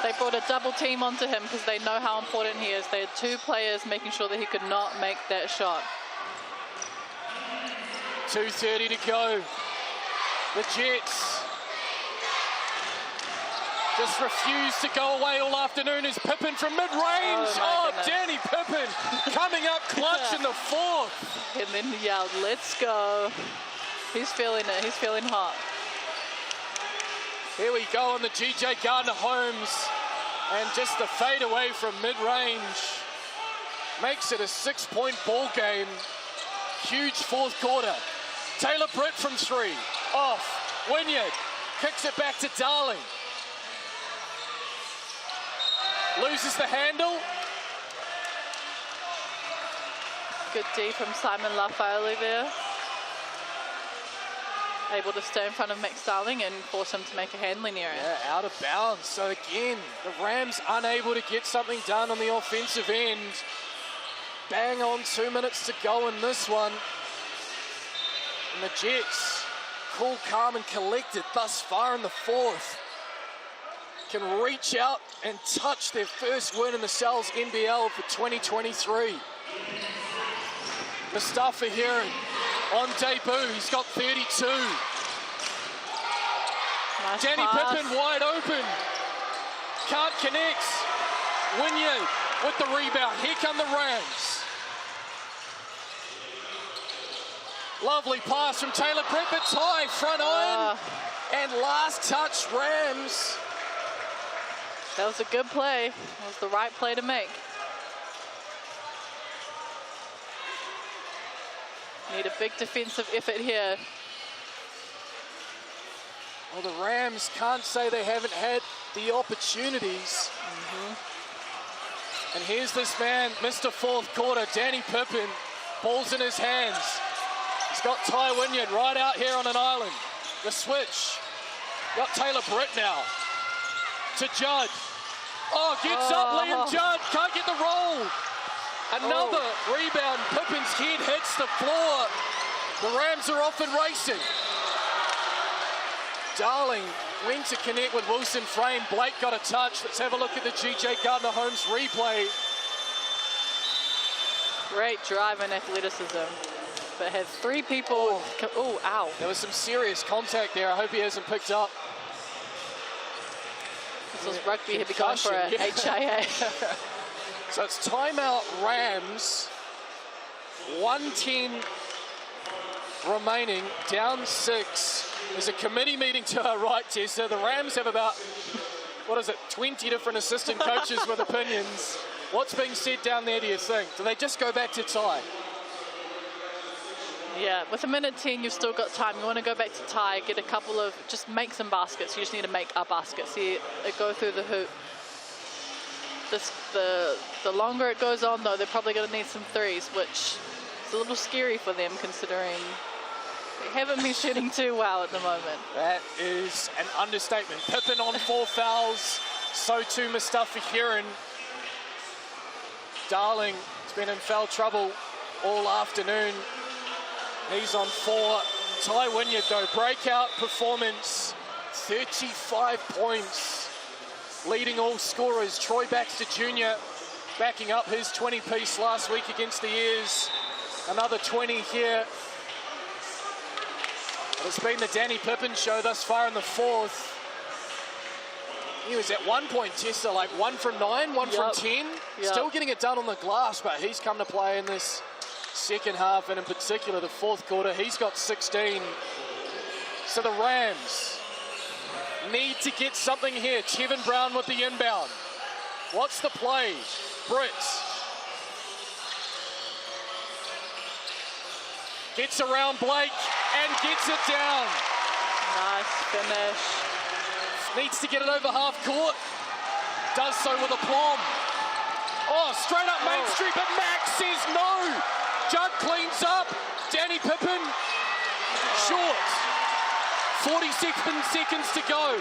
They brought a double team onto him because they know how important he is. They had 2 players making sure that he could not make that shot. 2:30 to go. The Jets just refuse to go away all afternoon. Is Pippin from mid-range. Oh, my goodness. Danny Pippin coming up clutch in the 4th. And then he yelled, "Let's go." He's feeling it. He's feeling hot. Here we go on the GJ Gardner Holmes. And just the fade away from mid-range makes it a 6-point ball game. Huge 4th quarter. Taylor Britt from 3. Off. Wynyard kicks it back to Darling. Loses the handle. Good D from Simon Lafayette there. Able to stay in front of Max Darling and force him to make a handling error. Yeah, out of bounds. So again, the Rams unable to get something done on the offensive end. Bang on, 2 minutes to go in this one. And the Jets, cool, calm and collected thus far in the 4th, can reach out and touch their first win in the Cowles NBL for 2023. Mustafa Heron on debut, he's got 32. Nice Danny pass. Pippin wide open. Can't connect. Wynyard with the rebound. Here come the Rams. Lovely pass from Taylor Britt, but Ty front iron. And last touch, Rams. That was a good play. It was the right play to make. Need a big defensive effort here. Well, the Rams can't say they haven't had the opportunities. And here's this man, Mr. Fourth Quarter, Danny Pippen, ball's in his hands. He's got Ty Wynyard right out here on an island. The switch. Got Taylor Britt now. To Judd. Oh, gets up Liam Judd. Can't get the roll. Another rebound. Pippen's head hits the floor. The Rams are off and racing. Darling went to connect with Wilson Frame. Blake got a touch. Let's have a look at the GJ Gardner-Holmes replay. Great drive and athleticism. But had 3 people. Oh, ow. There was some serious contact there. I hope he hasn't picked up. This was rugby. He'd be going for a HIA. So it's timeout Rams. 1:10 remaining, down 6. There's a committee meeting to our right, Tessa. The Rams have about, 20 different assistant coaches with opinions. What's being said down there, do you think? Do they just go back to tie? Yeah, with 1:10, you've still got time. You want to go back to tie, get a couple of, just make some baskets. You just need to make a basket. See it go through the hoop. The longer it goes on, though, they're probably going to need some threes, which is a little scary for them considering they haven't been shooting too well at the moment. That is an understatement. Pippen on 4 fouls. So too Mustafa Heron. Darling has been in foul trouble all afternoon. He's on 4. Ty Wynyard, though, breakout performance. 35 points. Leading all scorers. Troy Baxter Jr. backing up his 20-piece last week against the Ears. Another 20 here. But it's been the Danny Pippen show thus far in the 4th. He was at one point, Tessa, like 1 from 9, 1 from 10. Still getting it done on the glass, but he's come to play in this second half, and in particular the 4th quarter. He's got 16. So the Rams need to get something here. Tevin Brown with the inbound. What's the play? Britt gets around Blake and gets it down. Nice finish. Needs to get it over half court. Does so with aplomb. Oh, straight up Main Street, but Max says no. Judd cleans up. Danny Pippen, short. 46 seconds to go.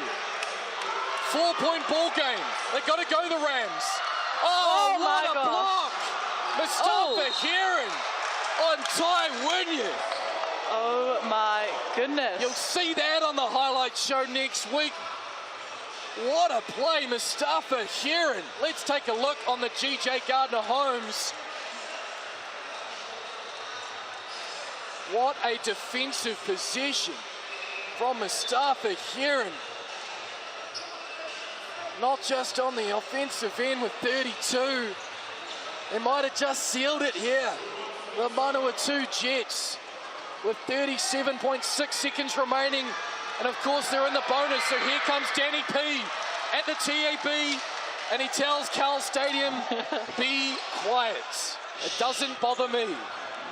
4-point ball game. They've got to go, the Rams. Oh, what a block. Mustafa Heron on Ty Wynyard. Oh my goodness. You'll see that on the highlight show next week. What a play, Mustafa Heron. Let's take a look on the GJ Gardner-Holmes. What a defensive possession from Mustafa Heron. Not just on the offensive end with 32. They might have just sealed it here. The Manawatū Jets with 37.6 seconds remaining. And of course they're in the bonus, so here comes Danny P at the TAB, and he tells Cowles Stadium, be quiet. It doesn't bother me.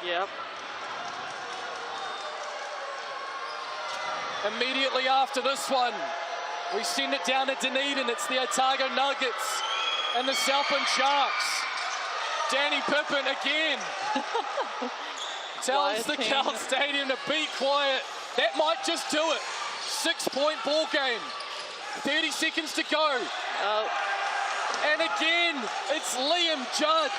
Yep. Immediately after this one, we send it down to Dunedin. It's the Otago Nuggets and the Southland Sharks. Danny Pippen again tells the Cowles Stadium to be quiet. That might just do it. 6-point ball game. 30 seconds to go. And again, it's Liam Judd.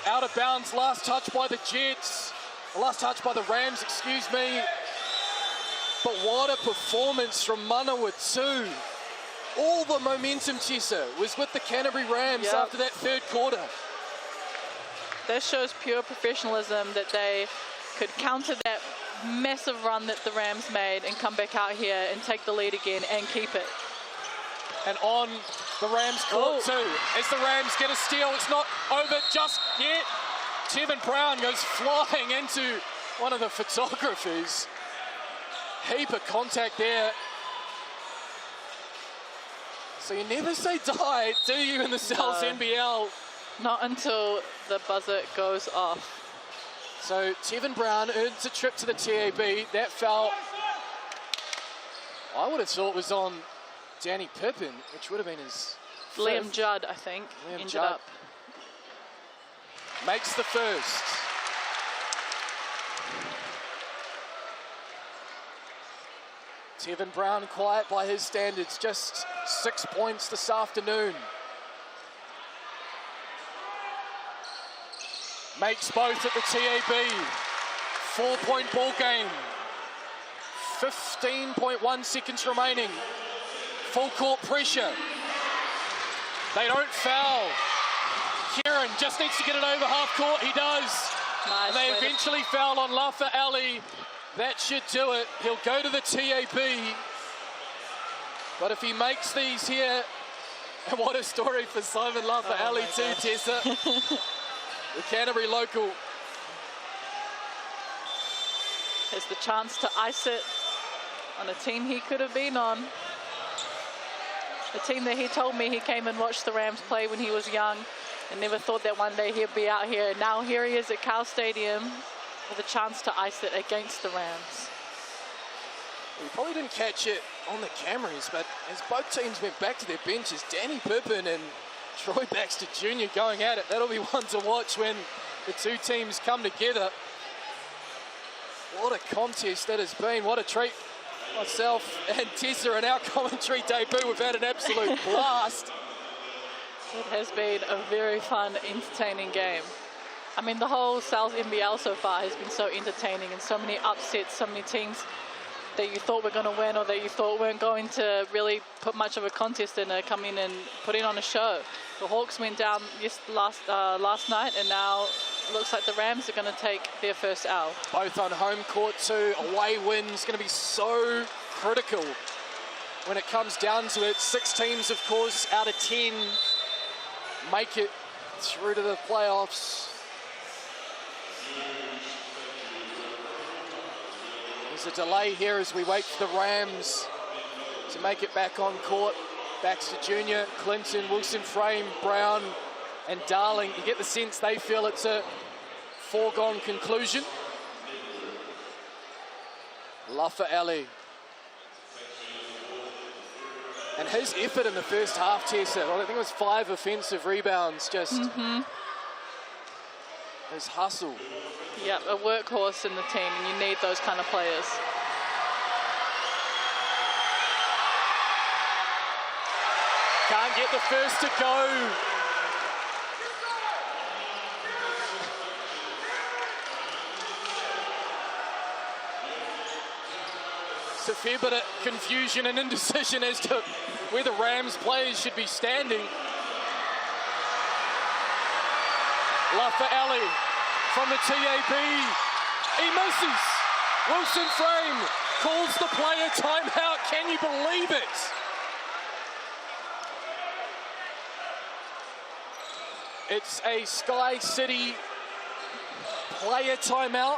Out of bounds, last touch by the Jets. Last touch by the Rams, excuse me. But what a performance from Manawatū. All the momentum, Tessa, was with the Canterbury Rams after that 3rd quarter. That shows pure professionalism that they could counter that massive run that the Rams made and come back out here and take the lead again and keep it. And on the Rams court too, as the Rams get a steal. It's not over just yet. Tevin Brown goes flying into one of the photographers. Heap of contact there. So you never say die, do you, in the NZNBL? Not until the buzzer goes off. So Tevin Brown earns a trip to the TAB. That foul, I would have thought was on Danny Pippin, which would have been his Liam fifth. Judd, I think, Liam ended Judd up. makes the first. Tevin Brown quiet by his standards, just 6 points this afternoon. Makes both at the TAB. 4-point ball game. 15.1 seconds remaining. Full court pressure. They don't foul. Kieran just needs to get it over half court. He does. Nice. And they eventually foul on Lafa Ali. That should do it. He'll go to the TAB. But if he makes these here, and what a story for Simon Lafa Ali too, Tessa. The Canterbury local. Has the chance to ice it on a team he could have been on. A team that he told me he came and watched the Rams play when he was young and never thought that one day he'd be out here. And now here he is at Cowles Stadium with a chance to ice it against the Rams. We probably didn't catch it on the cameras, but as both teams went back to their benches, Danny Pippin and Troy Baxter Jr. going at it. That'll be one to watch when the two teams come together. What a contest that has been. What a treat. Myself and Tessa in our commentary debut, we've had an absolute blast. It has been a very fun, entertaining game. I mean, the whole South NBL so far has been so entertaining, and so many upsets, so many teams that you thought were going to win or that you thought weren't going to really put much of a contest in, come in and put in on a show. The Hawks went down last night, and now it looks like the Rams are going to take their first L. Both on home court too. Away wins going to be so critical when it comes down to it. 6 teams, of course, out of 10 make it through to the playoffs. There's a delay here as we wait for the Rams to make it back on court. Baxter Jr., Clinton, Wilson Frame, Brown and Darling. You get the sense they feel it's a foregone conclusion. Lafa Ali. And his effort in the first half, Tessa, I think it was 5 offensive rebounds, just his hustle. Yep, a workhorse in the team, and you need those kind of players. Can't get the first to go. It's a fair bit of confusion and indecision as to where the Rams players should be standing. Lafa Ali from the TAB. He misses. Wilson Frame calls the player timeout. Can you believe it? It's a Sky City player timeout.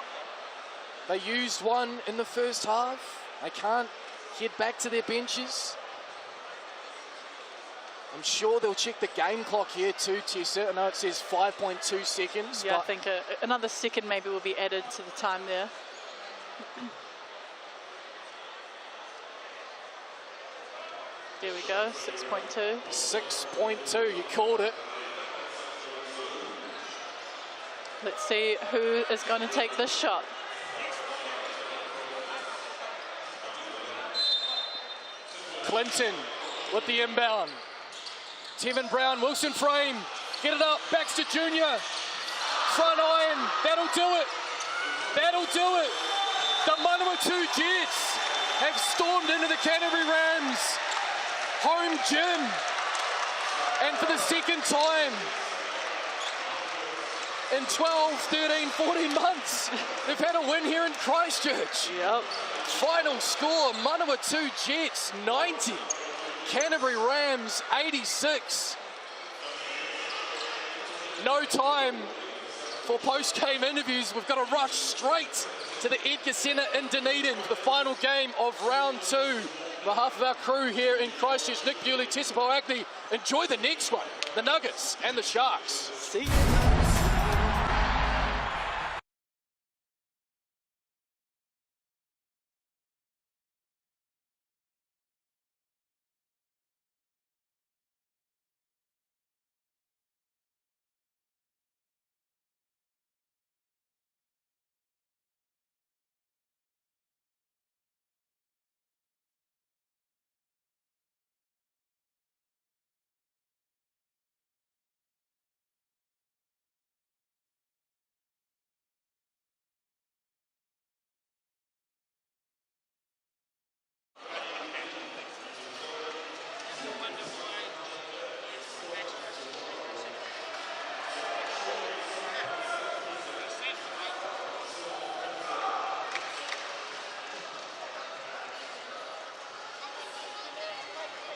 They used one in the first half. They can't head back to their benches. I'm sure they'll check the game clock here too, Tessa. I know it says 5.2 seconds. Yeah, I think another second maybe will be added to the time there. There we go, 6.2. 6.2, you called it. Let's see who is going to take this shot. Clinton with the inbound. Tevin Brown, Wilson Frame, get it up, Baxter Jr. Front iron, that'll do it. That'll do it. The Manawatū Jets have stormed into the Canterbury Rams home gym. And for the second time in 12, 13, 14 months, they've had a win here in Christchurch. Yep. Final score, Manawatū Jets 90, Canterbury Rams 86. No time for post-game interviews. We've got to rush straight to the Edgar Centre in Dunedin for the final game of round 2. On behalf of our crew here in Christchurch, Nick Bewley, Tessa Poakney, enjoy the next one, the Nuggets and the Sharks. See you.